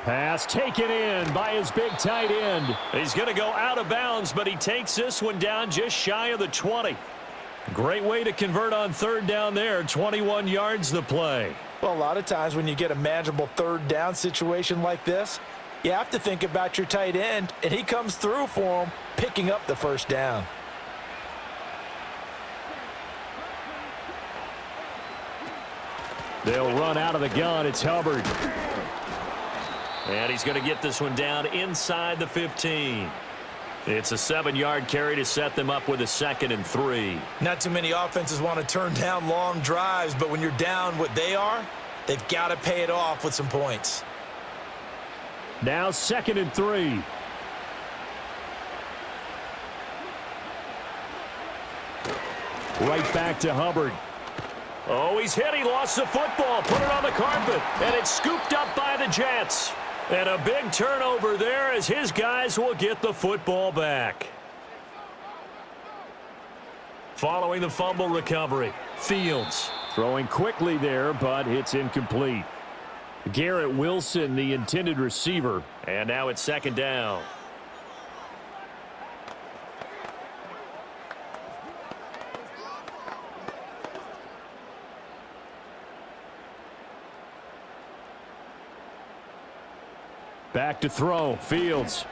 Pass taken in by his big tight end. He's going to go out of bounds, but he takes this one down just shy of the 20. Great way to convert on 3rd down there. 21 yards the play. Well, a lot of times when you get a manageable 3rd down situation like this, you have to think about your tight end, and he comes through for him, picking up the 1st down. They'll run out of the gun. It's Hubbard. And he's going to get this one down inside the 15. It's a 7-yard carry to set them up with a 2nd and 3. Not too many offenses want to turn down long drives, but when you're down what they are, they've got to pay it off with some points. Now 2nd and 3. Right back to Hubbard. Oh, he's hit. He lost the football. Put it on the carpet. And it's scooped up by the Jets. And a big turnover there as his guys will get the football back. Following the fumble recovery, Fields. Throwing quickly there, but it's incomplete. Garrett Wilson, the intended receiver. And now it's second down. Back to throw, Fields.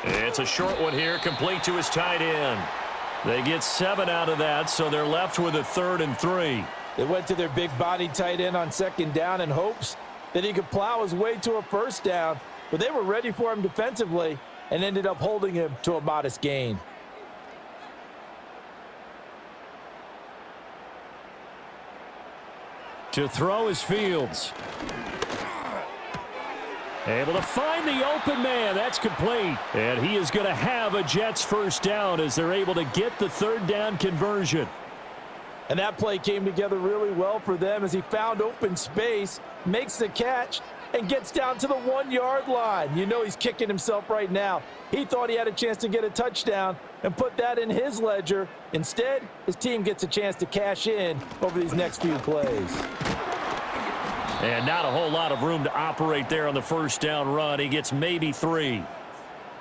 It's a short one here, complete to his tight end. They get 7 out of that, so they're left with a 3rd and 3. They went to their big body tight end on second down in hopes that he could plow his way to a first down, but they were ready for him defensively and ended up holding him to a modest gain. To throw is Fields. Able to find the open man. That's complete. And he is going to have a Jets first down as they're able to get the 3rd down conversion. And that play came together really well for them as he found open space, makes the catch, and gets down to the 1-yard line. You know he's kicking himself right now. He thought he had a chance to get a touchdown and put that in his ledger. Instead, his team gets a chance to cash in over these next few plays. And not a whole lot of room to operate there on the first down run. He gets maybe 3.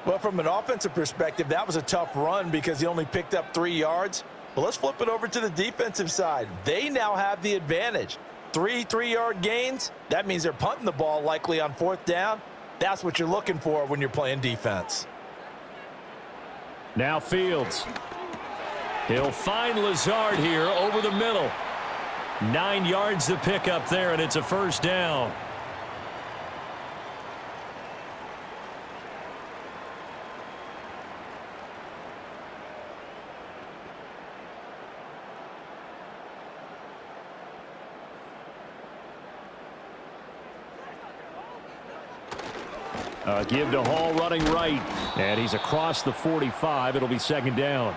Well, from an offensive perspective, that was a tough run because he only picked up 3 yards. But let's flip it over to the defensive side. They now have the advantage. 3 3-yard gains, that means they're punting the ball likely on 4th down. That's what you're looking for when you're playing defense. Now Fields. He'll find Lazard here over the middle. 9 yards to pick up there, and it's a first down. Give to Hall running right, and he's across the 45. It'll be second down.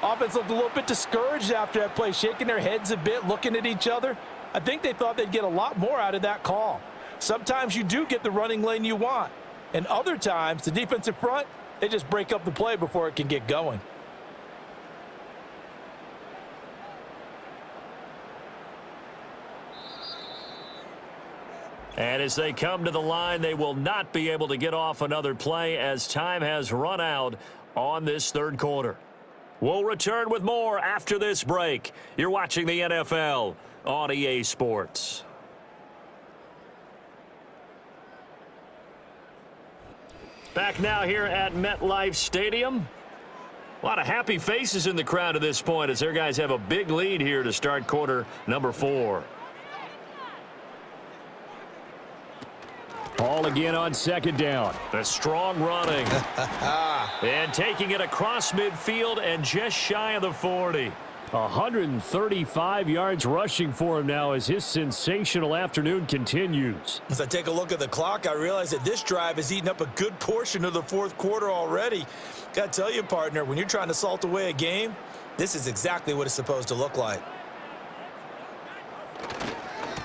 Offense looked a little bit discouraged after that play, shaking their heads a bit, looking at each other. I think they thought they'd get a lot more out of that call. Sometimes you do get the running lane you want, and other times the defensive front, they just break up the play before it can get going. And as they come to the line, they will not be able to get off another play as time has run out on this 3rd quarter. We'll return with more after this break. You're watching the NFL on EA Sports. Back now here at MetLife Stadium. A lot of happy faces in the crowd at this point as their guys have a big lead here to start quarter number 4. Ball again on second down. The strong running. And taking it across midfield and just shy of the 40. 135 yards rushing for him now as his sensational afternoon continues. As I take a look at the clock, I realize that this drive has eaten up a good portion of the 4th quarter already. Got to tell you, partner, when you're trying to salt away a game, this is exactly what it's supposed to look like.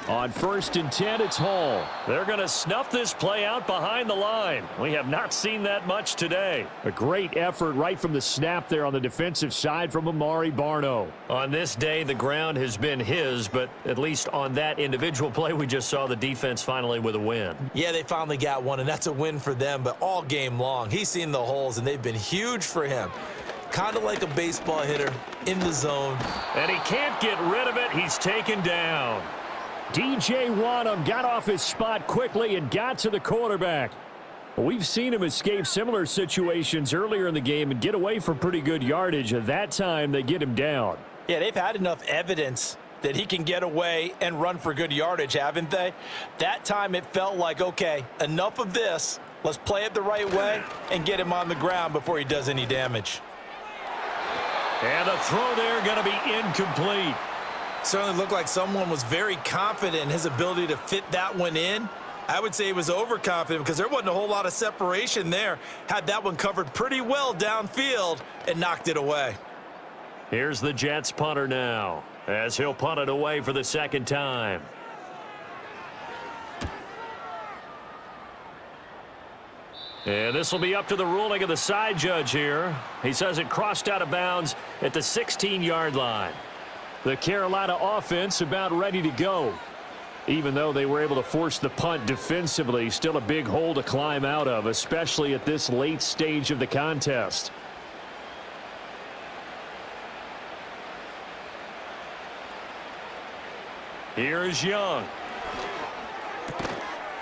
On 1st and 10, it's Hall. They're going to snuff this play out behind the line. We have not seen that much today. A great effort right from the snap there on the defensive side from Amari Barno. On this day, the ground has been his, but at least on that individual play, we just saw the defense finally with a win. Yeah, they finally got one, and that's a win for them, but all game long, he's seen the holes, and they've been huge for him. Kind of like a baseball hitter in the zone. And he can't get rid of it. He's taken down. DJ Wanham got off his spot quickly and got to the quarterback. We've seen him escape similar situations earlier in the game and get away from pretty good yardage. At that time, they get him down. Yeah, they've had enough evidence that he can get away and run for good yardage, haven't they? That time it felt like, okay, enough of this. Let's play it the right way and get him on the ground before he does any damage. And the throw there going to be incomplete. Certainly looked like someone was very confident in his ability to fit that one in. I would say he was overconfident because there wasn't a whole lot of separation there. Had that one covered pretty well downfield and knocked it away. Here's the Jets punter now as he'll punt it away for the 2nd time. And this will be up to the ruling of the side judge here. He says it crossed out of bounds at the 16-yard line. The Carolina offense about ready to go. Even though they were able to force the punt defensively, still a big hole to climb out of, especially at this late stage of the contest. Here's Young.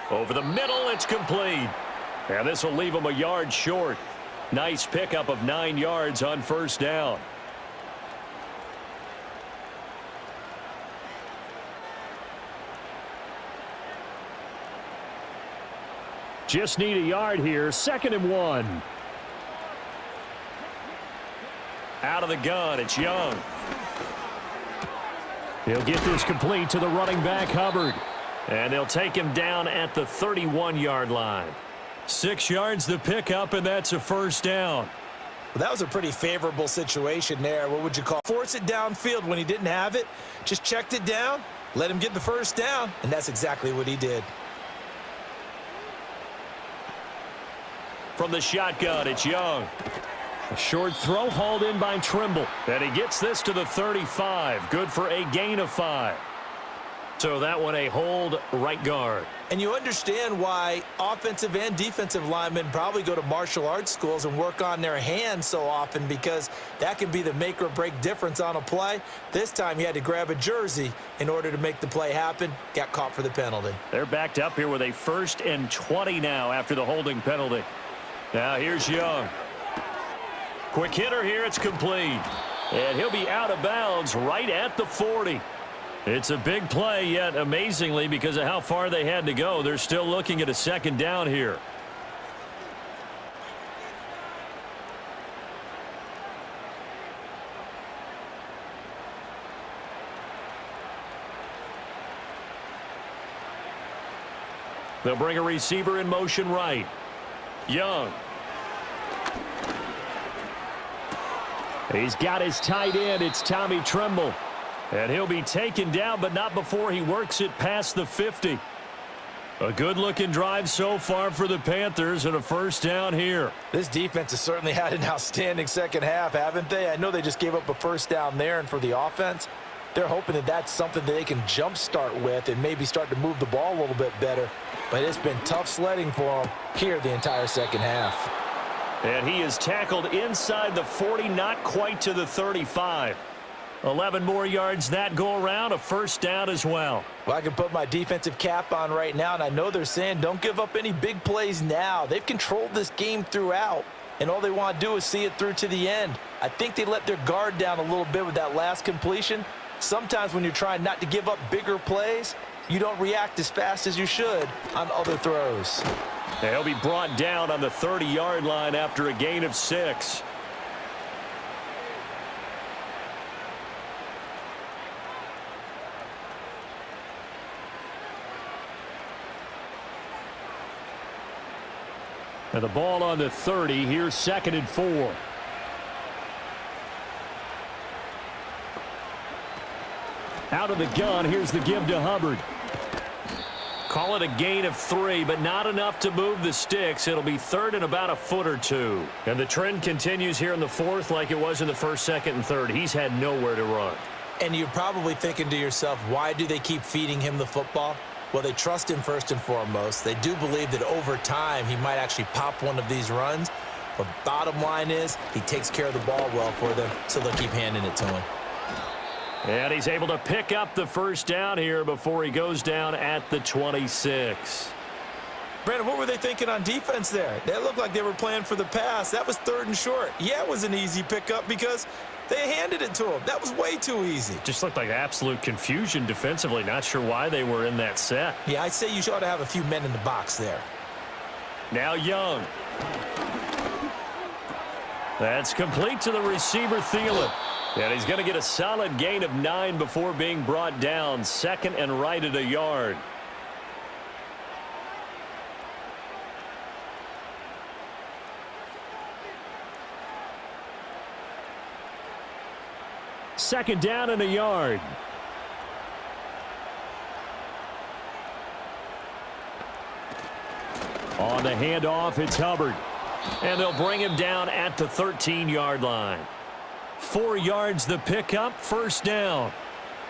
Over the middle, it's complete. And this will leave him a yard short. Nice pickup of 9 yards on first down. Just need a yard here. 2nd and 1. Out of the gun, it's Young. He'll get this complete to the running back, Hubbard. And they'll take him down at the 31-yard line. 6 yards the pickup, and that's a first down. Well, that was a pretty favorable situation there. What would you call it? Force it downfield when he didn't have it. Just checked it down, let him get the first down, and that's exactly what he did. From the shotgun, it's Young. A short throw hauled in by Trimble. And he gets this to the 35. Good for a gain of 5. So that one a hold right guard. And you understand why offensive and defensive linemen probably go to martial arts schools and work on their hands so often, because that can be the make or break difference on a play. This time he had to grab a jersey in order to make the play happen. Got caught for the penalty. They're backed up here with a 1st and 20 now after the holding penalty. Now here's Young. Quick hitter here, it's complete. And he'll be out of bounds right at the 40. It's a big play, yet amazingly, because of how far they had to go, they're still looking at a 2nd down here. They'll bring a receiver in motion right. Young. He's got his tight end. It's Tommy Trimble. And he'll be taken down, but not before he works it past the 50. A good-looking drive so far for the Panthers, and a first down here. This defense has certainly had an outstanding second half, haven't they? I know they just gave up a first down there, and for the offense, they're hoping that that's something that they can jumpstart with and maybe start to move the ball a little bit better. But it's been tough sledding for them here the entire second half. And he is tackled inside the 40, not quite to the 35. 11 more yards that go around, a first down as well. Well, I can put my defensive cap on right now, and I know they're saying don't give up any big plays now. They've controlled this game throughout, and all they want to do is see it through to the end. I think they let their guard down a little bit with that last completion. Sometimes when you're trying not to give up bigger plays, you don't react as fast as you should on other throws. He'll be brought down on the 30-yard line after a gain of 6. And the ball on the 30. Here's 2nd and 4. Out of the gun. Here's the give to Hubbard. Call it a gain of 3, but not enough to move the sticks. It'll be 3rd and about a foot or 2. And the trend continues here in the 4th like it was in the 1st, 2nd, and 3rd. He's had nowhere to run. And you're probably thinking to yourself, why do they keep feeding him the football? Well, they trust him first and foremost. They do believe that over time he might actually pop one of these runs. But bottom line is he takes care of the ball well for them, so they'll keep handing it to him. And he's able to pick up the first down here before he goes down at the 26. Brandon, what were they thinking on defense there? They looked like they were playing for the pass. That was 3rd and short. Yeah, it was an easy pickup because they handed it to him. That was way too easy. Just looked like absolute confusion defensively. Not sure why they were in that set. Yeah, I'd say you ought to have a few men in the box there. Now Young. That's complete to the receiver, Thielen. And he's going to get a solid gain of 9 before being brought down. 2nd and right at a yard. Second down and a yard. On the handoff, it's Hubbard. And they'll bring him down at the 13-yard line. 4 yards the pickup, first down.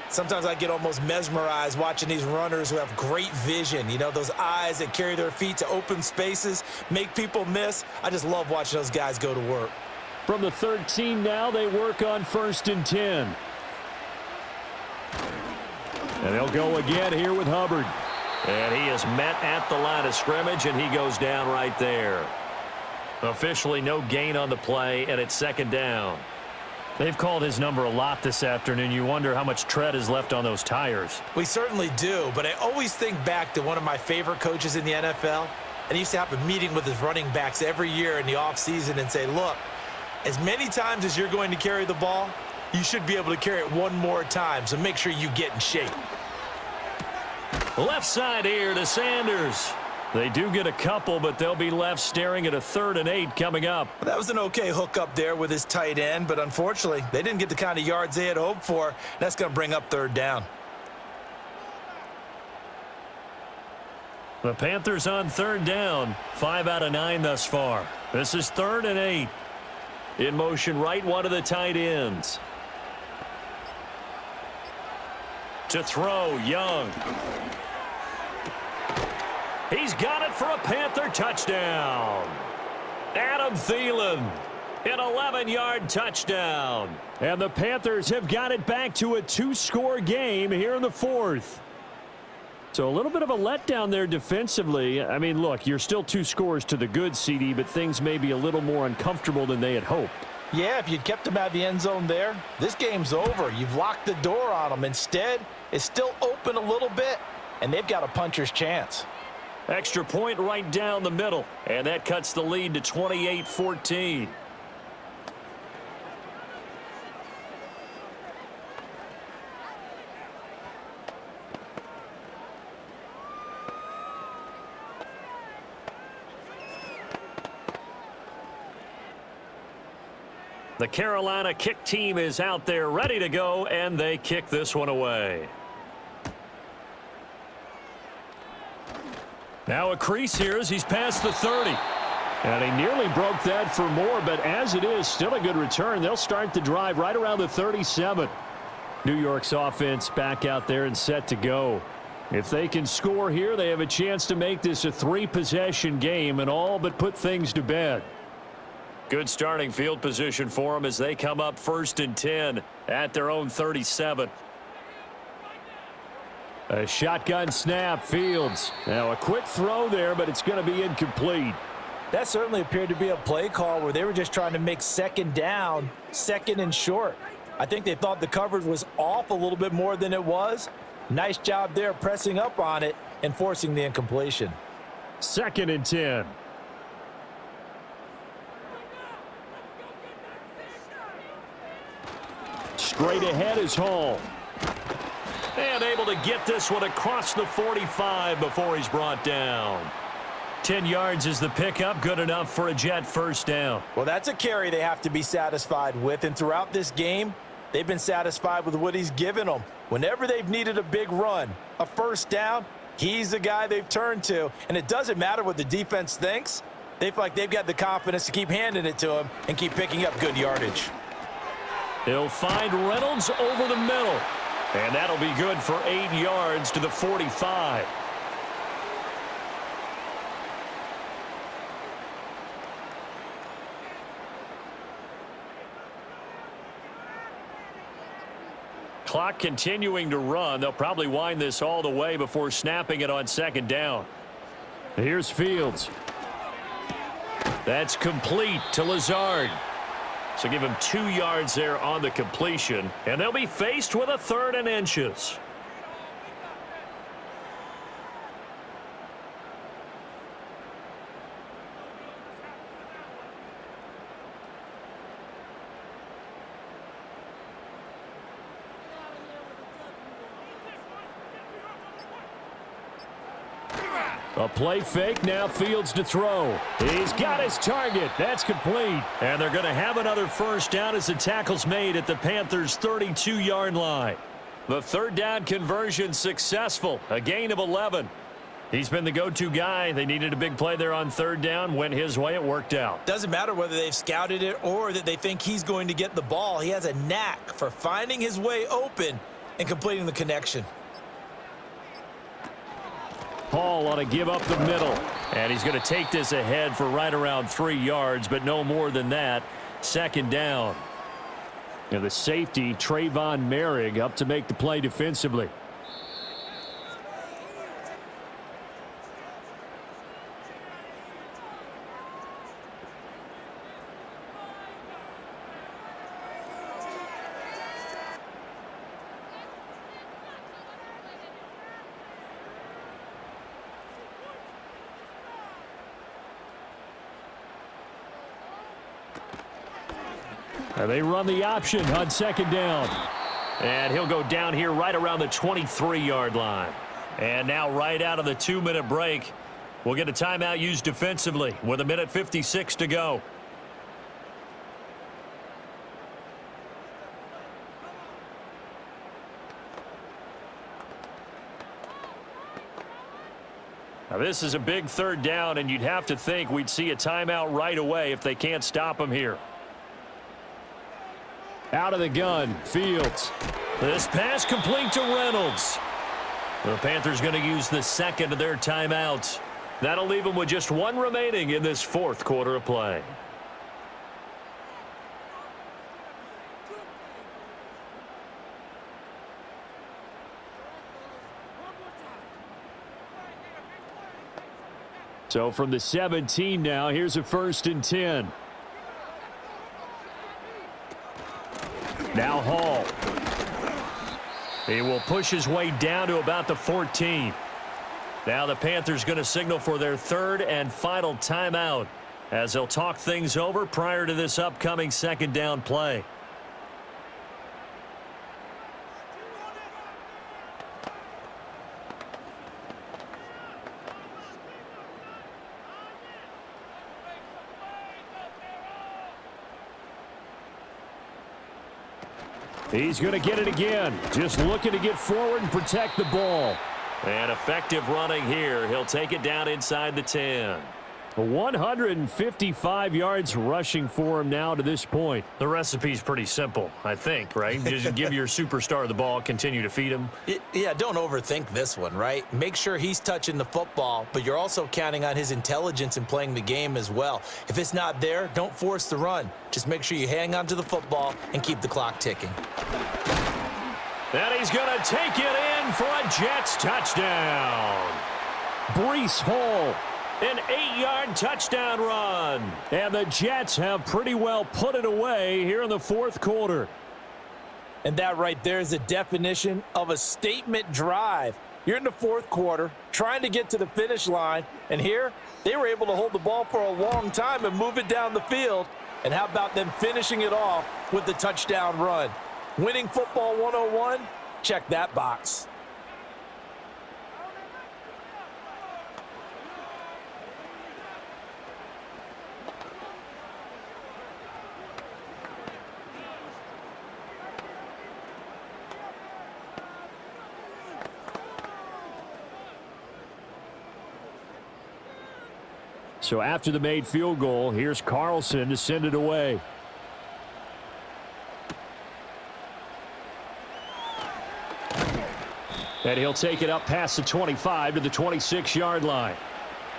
Sometimes I get almost mesmerized watching these runners who have great vision. You know, those eyes that carry their feet to open spaces, make people miss. I just love watching those guys go to work. From the 13 now, they work on 1st and 10. And they'll go again here with Hubbard. And he is met at the line of scrimmage, and he goes down right there. Officially no gain on the play, and it's 2nd down. They've called his number a lot this afternoon. You wonder how much tread is left on those tires. We certainly do, but I always think back to one of my favorite coaches in the NFL. And he used to have a meeting with his running backs every year in the offseason and say, look, as many times as you're going to carry the ball, you should be able to carry it one more time, so make sure you get in shape. Left side here to Sanders. They do get a couple, but they'll be left staring at a 3rd and 8 coming up. That was an okay hook up there with his tight end, but unfortunately, they didn't get the kind of yards they had hoped for. That's going to bring up 3rd down. The Panthers on 3rd down. 5 out of 9 thus far. This is 3rd and 8. In motion right, one of the tight ends. To throw, Young. He's got it for a Panther touchdown. Adam Thielen, an 11-yard touchdown. And the Panthers have got it back to a 2-score game here in the 4th. So a little bit of a letdown there defensively. I mean, look, you're still 2 scores to the good, CD, but things may be a little more uncomfortable than they had hoped. Yeah, if you'd kept them out of the end zone there, this game's over. You've locked the door on them. Instead, it's still open a little bit, and they've got a puncher's chance. Extra point right down the middle, and that cuts the lead to 28-14. The Carolina kick team is out there ready to go, and they kick this one away. Now a crease here as he's past the 30. And he nearly broke that for more, but as it is, still a good return. They'll start the drive right around the 37. New York's offense back out there and set to go. If they can score here, they have a chance to make this a 3-possession game and all but put things to bed. Good starting field position for them as they come up 1st and 10 at their own 37. A shotgun snap, Fields. Now a quick throw there, but it's going to be incomplete. That certainly appeared to be a play call where they were just trying to make 2nd down, 2nd and short. I think they thought the coverage was off a little bit more than it was. Nice job there pressing up on it and forcing the incompletion. 2nd and 10. Straight ahead is Hall. And able to get this one across the 45 before he's brought down. 10 yards is the pickup, good enough for a Jet 1st down. Well, that's a carry they have to be satisfied with, and throughout this game, they've been satisfied with what he's given them. Whenever they've needed a big run, a 1st down, he's the guy they've turned to, and it doesn't matter what the defense thinks. They feel like they've got the confidence to keep handing it to him and keep picking up good yardage. He'll find Reynolds over the middle. And that'll be good for 8 yards to the 45. Clock continuing to run. They'll probably wind this all the way before snapping it on 2nd down. Here's Fields. That's complete to Lazard. So give him 2 yards there on the completion, and they'll be faced with a 3rd and inches. A play fake, now Fields to throw. He's got his target. That's complete. And they're going to have another 1st down as the tackle's made at the Panthers' 32-yard line. The 3rd down conversion successful, a gain of 11. He's been the go-to guy. They needed a big play there on third down. Went his way. It worked out. Doesn't matter whether they've scouted it or that they think he's going to get the ball. He has a knack for finding his way open and completing the connection. Hall ought to give up the middle. And he's going to take this ahead for right around 3 yards, but no more than that. Second down. And the safety, Trayvon Merrick, up to make the play defensively. And they run the option on second down. And he'll go down here right around the 23-yard line. And now right out of the 2-minute break, we'll get a timeout used defensively with 1:56 to go. Now this is a big third down, and you'd have to think we'd see a timeout right away if they can't stop him here. Out of the gun, Fields. This pass complete to Reynolds. The Panthers going to use the second of their timeouts. That'll leave them with just one remaining in this fourth quarter of play. So from the 17 now, here's a 1st and 10. Now Hall. He will push his way down to about the 14. Now the Panthers going to signal for their third and final timeout as they'll talk things over prior to this upcoming second down play. He's going to get it again. Just looking to get forward and protect the ball. And effective running here. He'll take it down inside the 10. 155 yards rushing for him now to this point. The recipe's pretty simple, I think, right? Just give your superstar the ball, continue to feed him. Yeah, don't overthink this one, right? Make sure he's touching the football, but you're also counting on his intelligence in playing the game as well. If it's not there, don't force the run. Just make sure you hang on to the football and keep the clock ticking. And he's going to take it in for a Jets touchdown. Breece Hall. An 8-yard touchdown run. And the Jets have pretty well put it away here in the fourth quarter. And that right there is the definition of a statement drive. You're in the fourth quarter, trying to get to the finish line, and here they were able to hold the ball for a long time and move it down the field. And how about them finishing it off with the touchdown run? Winning football 101? Check that box. So after the made field goal, here's Carlson to send it away. And he'll take it up past the 25 to the 26-yard line.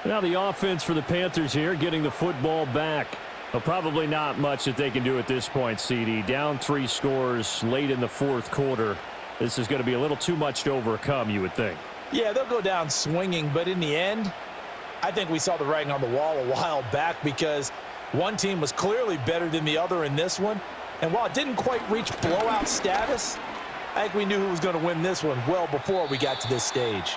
Now the offense for the Panthers here getting the football back. Well, probably not much that they can do at this point, CD. Down 3 scores late in the fourth quarter. This is going to be a little too much to overcome, you would think. Yeah, they'll go down swinging, but in the end, I think we saw the writing on the wall a while back because one team was clearly better than the other in this one. And while it didn't quite reach blowout status, I think we knew who was going to win this one well before we got to this stage.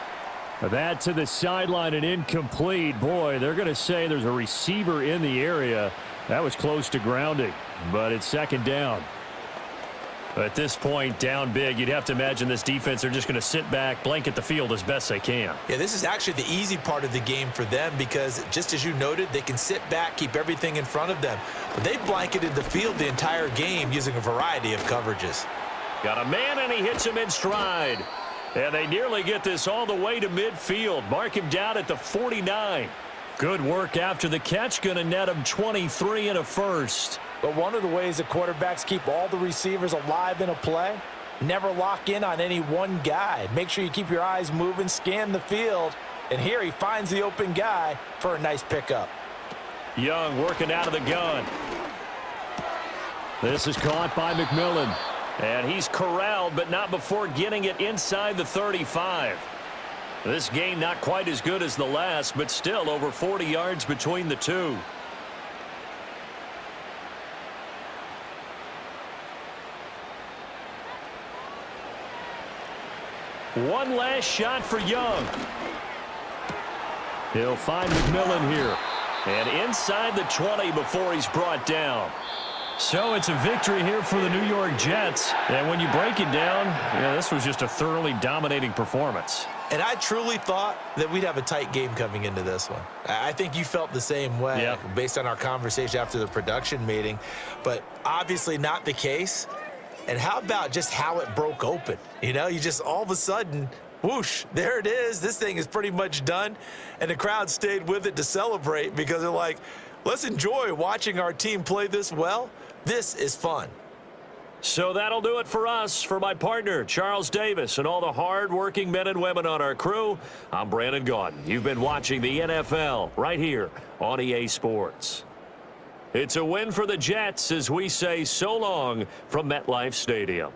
That to the sideline and incomplete. Boy, they're going to say there's a receiver in the area. That was close to grounding, but it's second down. At this point, down big, you'd have to imagine this defense, they're just going to sit back, blanket the field as best they can. Yeah, this is actually the easy part of the game for them because, just as you noted, they can sit back, keep everything in front of them. But they've blanketed the field the entire game using a variety of coverages. Got a man, and he hits him in stride. And they nearly get this all the way to midfield. Mark him down at the 49. Good work after the catch. Going to net him 23 and a first. But one of the ways that quarterbacks keep all the receivers alive in a play, never lock in on any one guy. Make sure you keep your eyes moving, scan the field. And here he finds the open guy for a nice pickup. Young working out of the gun. This is caught by McMillan. And he's corralled, but not before getting it inside the 35. This game not quite as good as the last, but still over 40 yards between the two. One last shot for Young. He'll find McMillan here. And inside the 20 before he's brought down. So it's a victory here for the New York Jets. And when you break it down, this was just a thoroughly dominating performance. And I truly thought that we'd have a tight game coming into this one. I think you felt the same way based on our conversation after the production meeting. But obviously not the case. And how about just how it broke open? You just all of a sudden, whoosh, there it is. This thing is pretty much done. And the crowd stayed with it to celebrate because they're like, let's enjoy watching our team play this well. This is fun. So that'll do it for us. For my partner, Charles Davis, and all the hard-working men and women on our crew, I'm Brandon Gaudin. You've been watching the NFL right here on EA Sports. It's a win for the Jets as we say so long from MetLife Stadium.